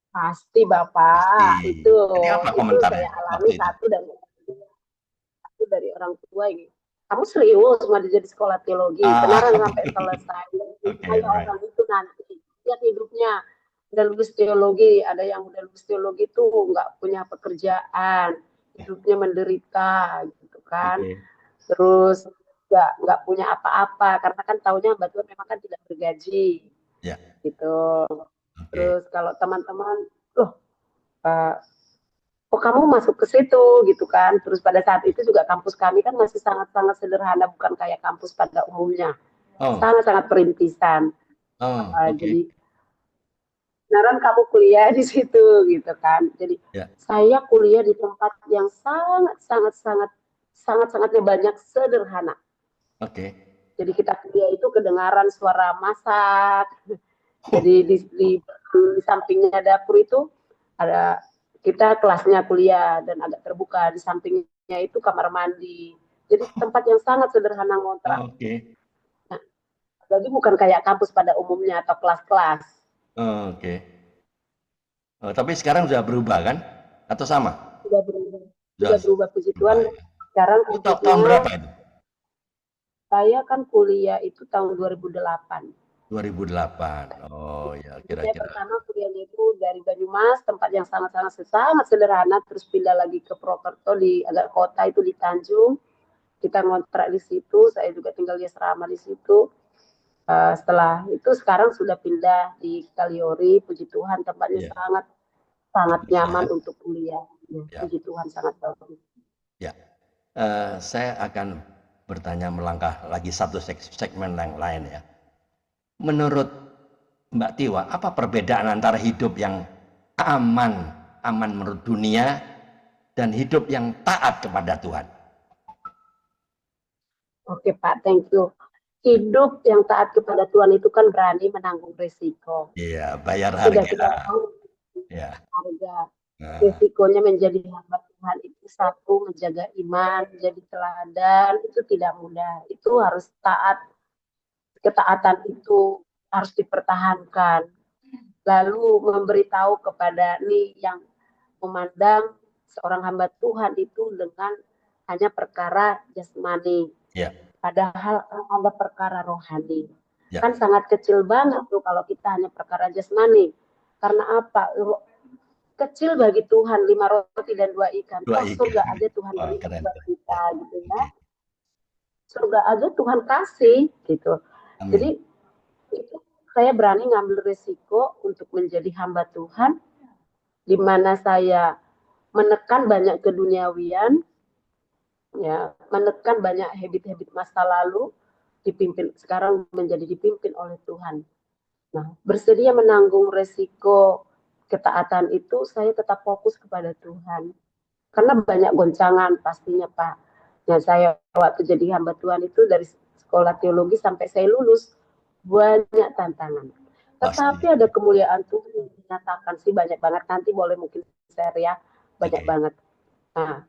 Speaker 1: Pasti Bapak,
Speaker 2: Pasti.
Speaker 1: itu
Speaker 2: Jadi apa komentarnya
Speaker 1: saya alami
Speaker 2: waktu itu?
Speaker 1: satu dari orang tua gitu. Kamu serius mau jadi sekolah teologi? Beneran sampai selesai.
Speaker 2: Okay, right.
Speaker 1: Orang itu nanti lihat hidupnya udah lulus teologi, ada yang udah lulus teologi tuh nggak punya pekerjaan, hidupnya menderita gitu kan.
Speaker 2: Okay.
Speaker 1: Terus nggak punya apa-apa karena kan tahunya Mbak Tuhan memang kan tidak bergaji.
Speaker 2: Ya.
Speaker 1: gitu.
Speaker 2: Oke.
Speaker 1: Terus kalau teman-teman, loh, eh, kok kamu masuk ke situ gitu kan? Terus pada saat itu juga kampus kami kan masih sangat-sangat sederhana, bukan kayak kampus pada umumnya,
Speaker 2: Oh,
Speaker 1: sangat-sangat perintisan.
Speaker 2: oh, oke.
Speaker 1: Jadi beneran kamu kuliah di situ gitu kan? Jadi
Speaker 2: Ya,
Speaker 1: saya kuliah di tempat yang sangat-sangatnya banyak sederhana.
Speaker 2: oke.
Speaker 1: Jadi kita kuliah itu kedengaran suara masak. Jadi di sampingnya dapur itu ada kita kelasnya kuliah dan agak terbuka. Di sampingnya itu kamar mandi. Jadi tempat yang sangat sederhana ngontrak.
Speaker 2: Oke.
Speaker 1: Nah, jadi bukan kayak kampus pada umumnya atau kelas-kelas.
Speaker 2: Oke. Oh, tapi sekarang sudah berubah kan? Atau sama?
Speaker 1: Sudah berubah.
Speaker 2: Sudah
Speaker 1: Sudah berubah puji Tuhan.
Speaker 2: berubah ya.
Speaker 1: Sekarang
Speaker 2: Itu tahun
Speaker 1: kampusnya
Speaker 2: berapa itu?
Speaker 1: saya kan kuliah itu tahun 2008.
Speaker 2: 2008. Oh ya,
Speaker 1: Jadi saya
Speaker 2: kira-kira.
Speaker 1: pertama kuliahnya itu dari Banyumas, tempat yang sangat sederhana, terus pindah lagi ke Prokerto di agak kota itu di Tanjung. Kita ngontrak di situ, saya juga tinggal di asrama di situ. Setelah itu sekarang sudah pindah di Kaliori, puji Tuhan tempatnya
Speaker 2: Ya,
Speaker 1: sangat sangat
Speaker 2: bagus
Speaker 1: nyaman
Speaker 2: ya.
Speaker 1: untuk kuliah. Ya,
Speaker 2: Ya,
Speaker 1: puji Tuhan sangat bagus.
Speaker 2: ya. Saya akan bertanya melangkah lagi satu segmen yang lain ya. Menurut Mbak Tiwa, apa perbedaan antara hidup yang aman, aman menurut dunia, dan hidup yang taat kepada Tuhan?
Speaker 1: Oke Pak, thank you. Hidup yang taat kepada Tuhan itu kan berani menanggung resiko.
Speaker 2: Iya, bayar
Speaker 1: Sudah
Speaker 2: harga.
Speaker 1: kita tahu
Speaker 2: Ya.
Speaker 1: harga
Speaker 2: Nah,
Speaker 1: risikonya menjadi hamba Tuhan itu satu menjaga iman, menjadi teladan itu tidak mudah. Itu harus taat, ketaatan itu harus dipertahankan. Lalu memberitahu kepada nih yang memandang seorang hamba Tuhan itu dengan hanya perkara jasmani,
Speaker 2: ya,
Speaker 1: padahal ada perkara rohani.
Speaker 2: ya,
Speaker 1: Kan sangat kecil banget tuh kalau kita hanya perkara jasmani. Karena apa? Kecil bagi Tuhan 5 roti dan 2 ikan.
Speaker 2: dua
Speaker 1: Toh
Speaker 2: ikan.
Speaker 1: surga aja Tuhan
Speaker 2: Wah,
Speaker 1: berikan
Speaker 2: keren,
Speaker 1: buat
Speaker 2: keren. Ya,
Speaker 1: kita gitu ya.
Speaker 2: oke.
Speaker 1: Surga aja Tuhan kasih gitu. Jadi
Speaker 2: Amin.
Speaker 1: itu saya berani ngambil risiko untuk menjadi hamba Tuhan di mana saya menekan banyak keduniawian, ya, menekan banyak habit-habit masa lalu, dipimpin sekarang menjadi dipimpin oleh Tuhan. Nah, bersedia menanggung resiko ketaatan itu, saya tetap fokus kepada Tuhan. Karena banyak goncangan pastinya Pak. Nah, saya waktu jadi hamba Tuhan itu dari sekolah teologi sampai saya lulus, banyak tantangan. Tetapi
Speaker 2: Pasti.
Speaker 1: ada kemuliaan Tuhan yang dinyatakan sih banyak banget. Nanti boleh mungkin share ya, banyak
Speaker 2: Oke.
Speaker 1: banget. Nah,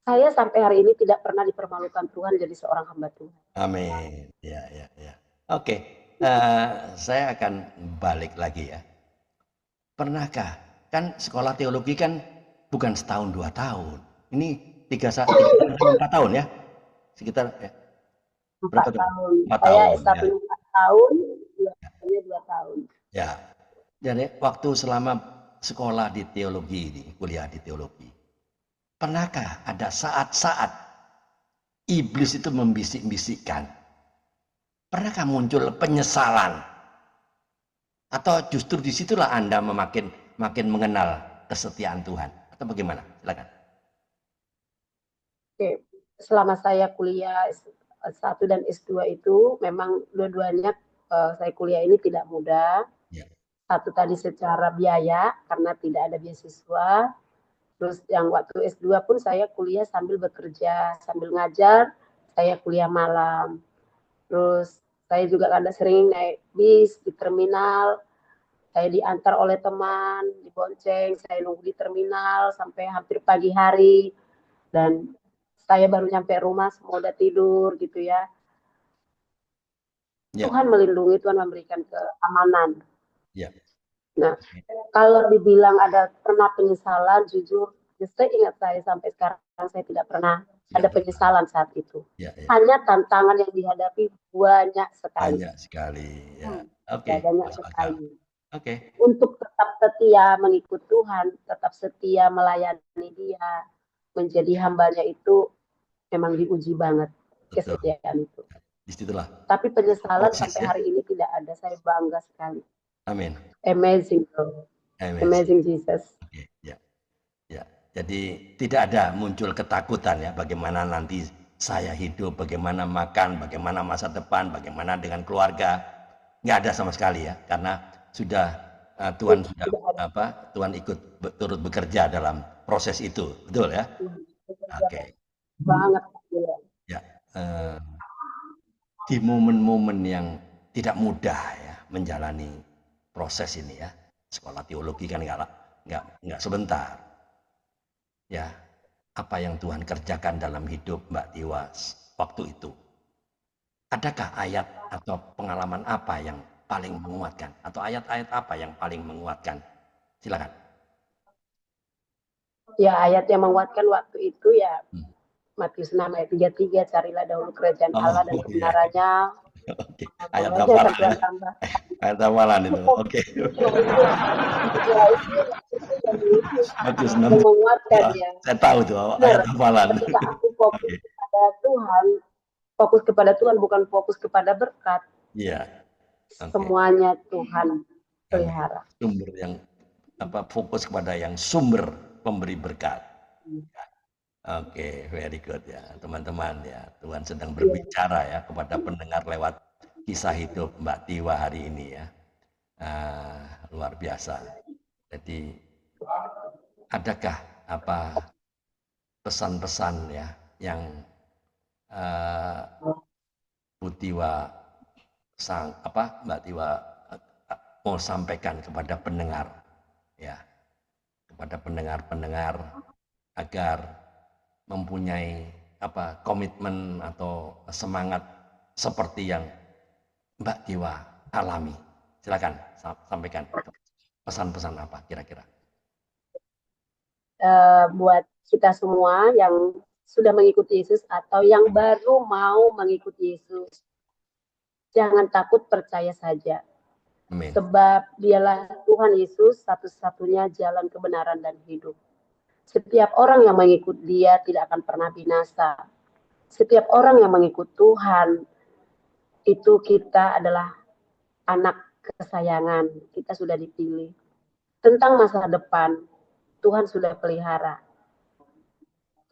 Speaker 1: saya sampai hari ini tidak pernah dipermalukan Tuhan jadi seorang hamba Tuhan.
Speaker 2: Amin. Ya, ya, ya. Oke. Saya akan balik lagi ya. Pernahkah? Kan sekolah teologi kan bukan setahun 2 tahun. Ini tiga tahun 4 tahun ya. Sekitar ya,
Speaker 1: Empat
Speaker 2: berapa tahun?
Speaker 1: tahun.
Speaker 2: Empat
Speaker 1: Saya
Speaker 2: tahun ya.
Speaker 1: S1 4 tahun, dua 2 tahun.
Speaker 2: Ya. Jadi waktu selama sekolah di teologi ini, kuliah di teologi, pernahkah ada saat-saat iblis itu membisik-bisikkan? Pernahkah muncul penyesalan? Atau justru disitulah Anda makin mengenal kesetiaan Tuhan? Atau bagaimana? Silakan.
Speaker 1: Oke, selama saya kuliah S1 dan S2 itu memang dua-duanya saya kuliah ini tidak mudah.
Speaker 2: Ya.
Speaker 1: Satu tadi secara biaya karena tidak ada beasiswa. Terus yang waktu S2 pun saya kuliah sambil bekerja, sambil ngajar, saya kuliah malam. Terus saya juga ada sering naik bis di terminal, saya diantar oleh teman, dibonceng, saya nunggu di terminal sampai hampir pagi hari. Dan saya baru nyampe rumah, semua udah tidur gitu ya.
Speaker 2: Ya.
Speaker 1: Tuhan melindungi, Tuhan memberikan keamanan.
Speaker 2: Ya.
Speaker 1: Nah, kalau dibilang ada pernah penyesalan, jujur, saya ingat saya sampai sekarang saya tidak pernah ada
Speaker 2: Tidak pernah.
Speaker 1: penyesalan saat itu.
Speaker 2: Ya, ya.
Speaker 1: Hanya tantangan yang dihadapi banyak sekali.
Speaker 2: Banyak sekali. Ya.
Speaker 1: Hmm,
Speaker 2: Oke,
Speaker 1: banyak
Speaker 2: masuk akal.
Speaker 1: sekali.
Speaker 2: Oke.
Speaker 1: Untuk tetap setia mengikut Tuhan, tetap setia melayani Dia, menjadi hambanya itu memang diuji banget
Speaker 2: Betul.
Speaker 1: kesetiaan itu.
Speaker 2: Disitulah
Speaker 1: Tapi penyesalan
Speaker 2: proses
Speaker 1: sampai
Speaker 2: ya.
Speaker 1: hari ini tidak ada. Saya bangga sekali.
Speaker 2: Amin.
Speaker 1: Amazing, bro.
Speaker 2: Amazing.
Speaker 1: Amazing Jesus.
Speaker 2: Oke, ya. Ya. Jadi tidak ada muncul ketakutan ya, bagaimana nanti saya hidup, bagaimana makan, bagaimana masa depan, bagaimana dengan keluarga. Nggak ada sama sekali ya, karena sudah Tuhan sudah Tuhan ikut turut bekerja dalam proses itu, betul ya? Oke.
Speaker 1: Banget.
Speaker 2: Ya. Di momen-momen yang tidak mudah ya menjalani proses ini ya, sekolah teologi kan nggak sebentar. Ya, apa yang Tuhan kerjakan dalam hidup Mbak Tiwa waktu itu? Adakah ayat atau pengalaman apa yang paling menguatkan? Atau ayat-ayat apa yang paling menguatkan? Silakan.
Speaker 1: Ya, ayat yang menguatkan waktu itu ya Matius 6 ayat 33, carilah dahulu kerajaan Allah dan kebenarannya.
Speaker 2: Oke, ayat hafalan ya. Ayat hafalan itu. Oke. Matius 6.
Speaker 1: Menguatkan ya.
Speaker 2: Saya tahu tuh ayat hafalan.
Speaker 1: Ketika aku fokus kepada Tuhan, fokus kepada Tuhan bukan fokus kepada berkat.
Speaker 2: Iya.
Speaker 1: Semuanya Tuhan pelihara.
Speaker 2: Sumber yang fokus kepada yang sumber pemberi berkat. Oke, very good ya teman-teman ya. Tuhan sedang berbicara ya kepada pendengar lewat kisah hidup Mbak Tiwa hari ini ya. Luar biasa. Jadi adakah pesan-pesan ya yang Bu Tiwa Mbak Tiwa mau sampaikan kepada pendengar ya, kepada pendengar-pendengar agar mempunyai komitmen atau semangat seperti yang Mbak Tiwa alami. Silakan sampaikan pesan-pesan apa kira-kira.
Speaker 1: Buat kita semua yang sudah mengikuti Yesus atau yang baru mau mengikuti Yesus, jangan takut, percaya saja. Amen. Sebab dialah Tuhan Yesus satu-satunya jalan kebenaran dan hidup. Setiap orang yang mengikut Dia tidak akan pernah binasa. Setiap orang yang mengikut Tuhan, itu kita adalah anak kesayangan. Kita sudah dipilih. Tentang masa depan, Tuhan sudah pelihara.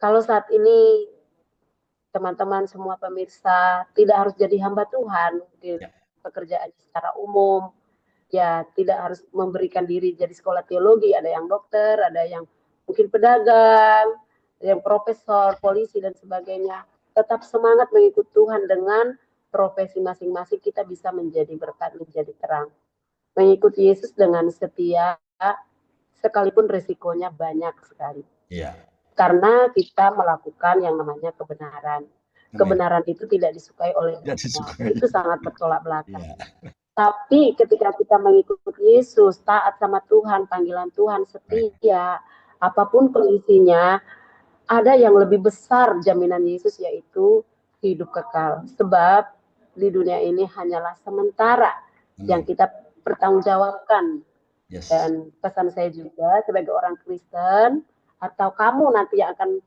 Speaker 1: Kalau saat ini teman-teman semua pemirsa tidak harus jadi hamba Tuhan di pekerjaan secara umum, ya tidak harus memberikan diri jadi sekolah teologi, ada yang dokter, ada yang mungkin pedagang, ada yang profesor, polisi dan sebagainya. Tetap semangat mengikut Tuhan dengan profesi masing-masing, kita bisa menjadi berkat, menjadi terang. Mengikuti Yesus dengan setia, sekalipun resikonya banyak sekali.
Speaker 2: Iya.
Speaker 1: Karena kita melakukan yang namanya kebenaran. Kebenaran itu tidak disukai oleh
Speaker 2: disukai.
Speaker 1: Itu sangat bertolak belakang. Ya. Tapi ketika kita mengikuti Yesus, taat sama Tuhan, panggilan Tuhan, setia, apapun kondisinya, ada yang lebih besar jaminan Yesus, yaitu hidup kekal. Sebab di dunia ini hanyalah sementara yang kita pertanggungjawabkan. Yes. Dan pesan saya juga sebagai orang Kristen, atau kamu nanti yang akan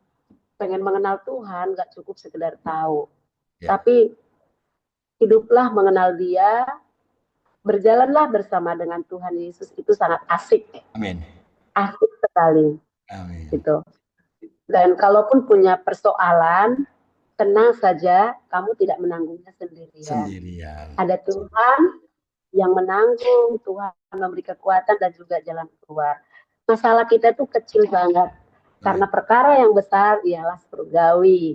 Speaker 1: pengen mengenal Tuhan, gak cukup sekedar tahu. Tapi hiduplah mengenal Dia, berjalanlah bersama dengan Tuhan Yesus, itu sangat asik. Amin. Asik sekali. Amin. Gitu. Dan kalaupun punya persoalan, tenang saja, kamu tidak menanggungnya sendirian. Ada Tuhan yang menanggung, Tuhan memberi kekuatan dan juga jalan keluar. Masalah kita itu kecil banget. Karena perkara yang besar ialah surgawi.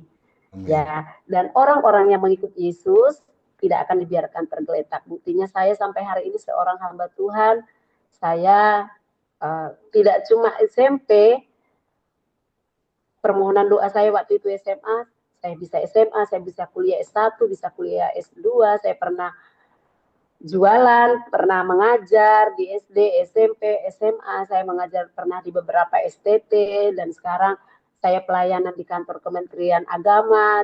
Speaker 1: Ya, dan orang-orang yang mengikuti Yesus tidak akan dibiarkan tergeletak. Buktinya saya sampai hari ini seorang hamba Tuhan, saya tidak cuma SMP, permohonan doa saya waktu itu SMA, saya bisa SMA, saya bisa kuliah S1, bisa kuliah S2, saya pernah jualan, pernah mengajar di SD, SMP, SMA, saya mengajar pernah di beberapa STT, dan sekarang saya pelayanan di kantor Kementerian Agama,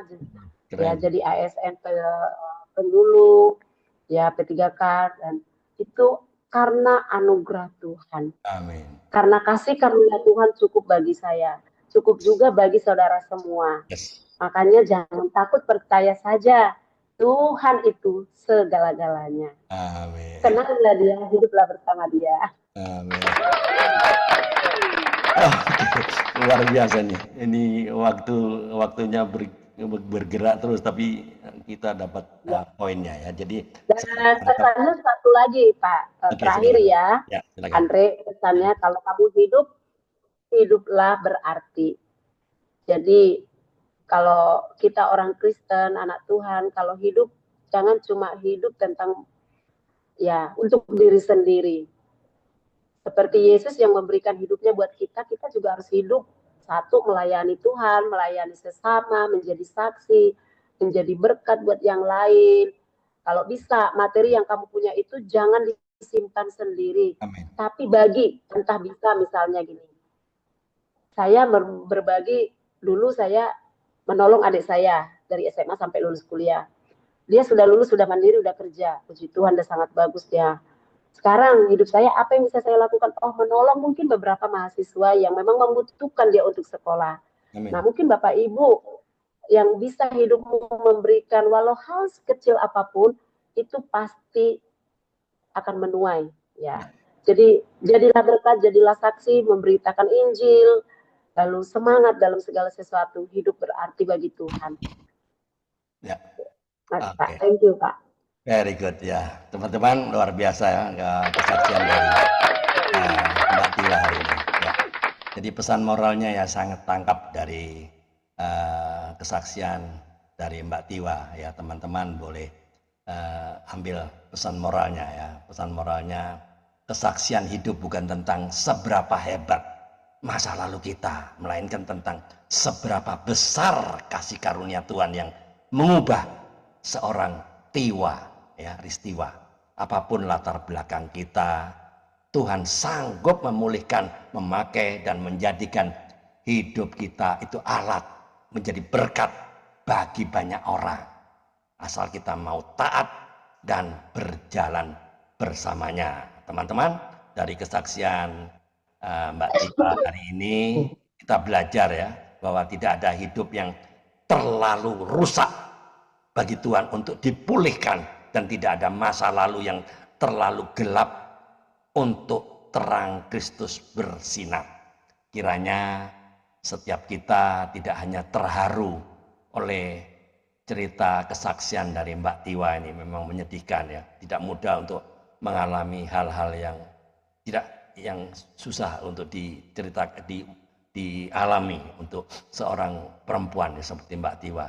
Speaker 1: ya jadi ASN pendulu, ya P3K, dan itu karena anugerah Tuhan. Amin. Karena kasih karunia Tuhan cukup bagi saya, cukup juga bagi saudara semua. Yes. Makanya jangan takut, percaya saja. Tuhan itu segala-galanya.
Speaker 2: Amin.
Speaker 1: Senanglah dia, hiduplah bersama dia.
Speaker 2: Amin. Luar biasa nih. Ini waktunya bergerak terus, tapi kita dapat
Speaker 1: Ya.
Speaker 2: poinnya ya. Jadi
Speaker 1: Dan pesannya satu lagi Pak,
Speaker 2: Oke,
Speaker 1: terakhir
Speaker 2: silakan.
Speaker 1: ya,
Speaker 2: Ya, silakan.
Speaker 1: Andre, pesannya kalau kamu hidup, hiduplah berarti. Jadi kalau kita orang Kristen, anak Tuhan, kalau hidup jangan cuma hidup tentang ya untuk diri sendiri. Seperti Yesus yang memberikan hidupnya buat kita, kita juga harus hidup satu melayani Tuhan, melayani sesama, menjadi saksi, menjadi berkat buat yang lain. Kalau bisa materi yang kamu punya itu jangan disimpan sendiri,
Speaker 2: Amin.
Speaker 1: tapi bagi. Entah bisa misalnya gini, saya berbagi dulu, saya menolong adik saya dari SMA sampai lulus kuliah. Dia sudah lulus, sudah mandiri, sudah kerja. Puji Tuhan, udah sangat bagus dia. Sekarang hidup saya, apa yang bisa saya lakukan? Oh, menolong mungkin beberapa mahasiswa yang memang membutuhkan dia untuk sekolah.
Speaker 2: Amin.
Speaker 1: Nah, mungkin Bapak Ibu yang bisa hidupmu memberikan walau hal sekecil apapun, itu pasti akan menuai. Ya. Jadi, jadilah berkat, jadilah saksi, memberitakan Injil, lalu semangat dalam segala sesuatu, hidup berarti bagi Tuhan.
Speaker 2: Ya.
Speaker 1: Mas,
Speaker 2: Oke.
Speaker 1: Pak, thank you Pak.
Speaker 2: Very good ya, teman-teman, luar biasa ya kesaksian dari Mbak Tiwa hari ini. Ya. Jadi pesan moralnya ya sangat tangkap dari kesaksian dari Mbak Tiwa ya, teman-teman boleh ambil pesan moralnya ya. Pesan moralnya, kesaksian hidup bukan tentang seberapa hebat masa lalu kita, melainkan tentang seberapa besar kasih karunia Tuhan yang mengubah seorang Tiwa ya, Ristiwa. Apapun latar belakang kita, Tuhan sanggup memulihkan, memakai dan menjadikan hidup kita itu alat menjadi berkat bagi banyak orang. Asal kita mau taat dan berjalan bersamanya. Teman-teman, dari kesaksian Mbak Tiwa hari ini kita belajar ya bahwa tidak ada hidup yang terlalu rusak bagi Tuhan untuk dipulihkan, dan tidak ada masa lalu yang terlalu gelap untuk terang Kristus bersinar. Kiranya setiap kita tidak hanya terharu oleh cerita kesaksian dari Mbak Tiwa ini, memang menyedihkan ya, tidak mudah untuk mengalami hal-hal yang susah untuk diceritakan, dialami untuk seorang perempuan ya, seperti Mbak Tiwa.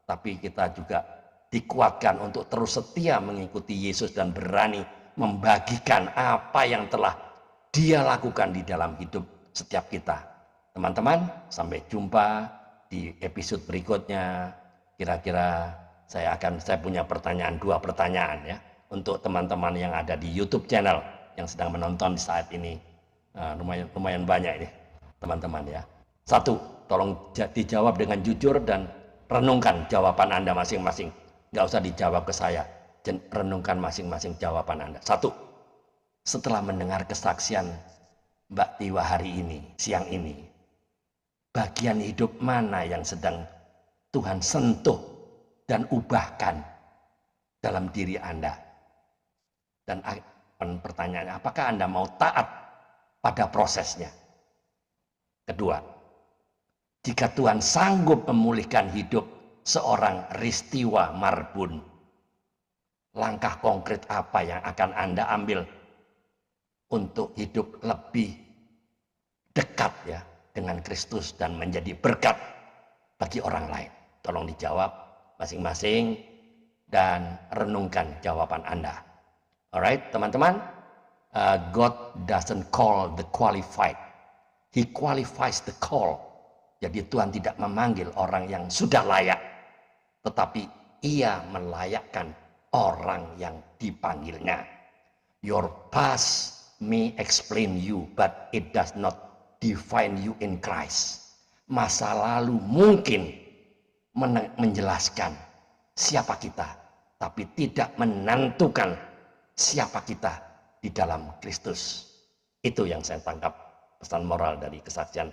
Speaker 2: Tapi kita juga dikuatkan untuk terus setia mengikuti Yesus dan berani membagikan apa yang telah Dia lakukan di dalam hidup setiap kita. Teman-teman, sampai jumpa di episode berikutnya. Kira-kira saya punya dua pertanyaan ya untuk teman-teman yang ada di YouTube channel yang sedang menonton di saat ini. Lumayan banyak ini teman-teman ya. Satu, tolong dijawab dengan jujur dan renungkan jawaban Anda masing-masing. Nggak usah dijawab ke saya. Renungkan masing-masing jawaban Anda. Satu, setelah mendengar kesaksian Mbak Tiwa hari ini, siang ini, bagian hidup mana yang sedang Tuhan sentuh dan ubahkan dalam diri Anda? Dan pertanyaannya, apakah Anda mau taat pada prosesnya? Kedua, jika Tuhan sanggup memulihkan hidup seorang Ristiwa Marbun, langkah konkret apa yang akan Anda ambil untuk hidup lebih dekat ya dengan Kristus dan menjadi berkat bagi orang lain? Tolong dijawab masing-masing dan renungkan jawaban Anda. Alright, teman-teman, God doesn't call the qualified, He qualifies the call. Jadi Tuhan tidak memanggil orang yang sudah layak, tetapi Ia melayakkan orang yang dipanggilnya. Your past may explain you, but it does not define you in Christ. Masa lalu mungkin menjelaskan siapa kita, tapi tidak menentukan siapa kita di dalam Kristus. Itu yang saya tangkap pesan moral dari kesaksian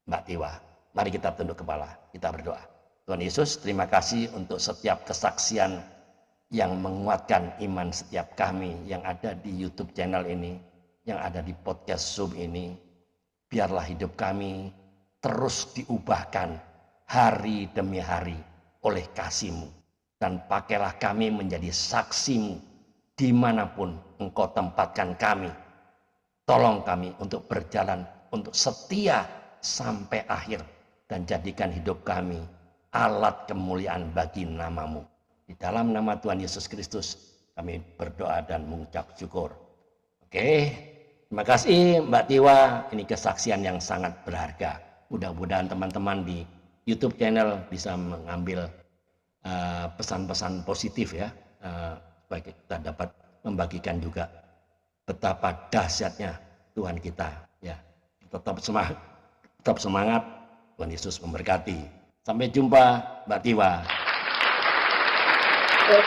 Speaker 2: Mbak Tiwa. Mari kita tunduk kepala, kita berdoa. Tuhan Yesus, terima kasih untuk setiap kesaksian yang menguatkan iman setiap kami yang ada di YouTube channel ini, yang ada di podcast Zoom ini. Biarlah hidup kami terus diubahkan hari demi hari oleh kasih-Mu. Dan pakailah kami menjadi saksi-Mu dimanapun Engkau tempatkan kami. Tolong kami untuk berjalan, untuk setia sampai akhir. Dan jadikan hidup kami alat kemuliaan bagi nama-Mu. Di dalam nama Tuhan Yesus Kristus kami berdoa dan mengucap syukur. Oke, terima kasih Mbak Tiwa. Ini kesaksian yang sangat berharga. Mudah-mudahan teman-teman di YouTube channel bisa mengambil pesan-pesan positif ya, supaya kita dapat membagikan juga betapa dahsyatnya Tuhan kita ya. Tetap semangat. Tuhan Yesus memberkati. Sampai jumpa Mbak Tiwa.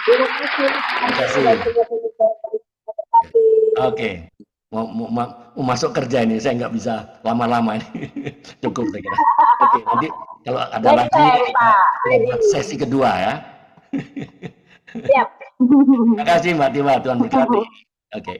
Speaker 1: Terima kasih.
Speaker 2: Oke, mau masuk kerja ini, saya nggak bisa lama-lama ini. Cukup saya kira. Oke, nanti kalau ada lagi sesi kedua ya.
Speaker 1: Siap.
Speaker 2: Terima kasih Mbak Tiwa, Tuhan berkati. Oke.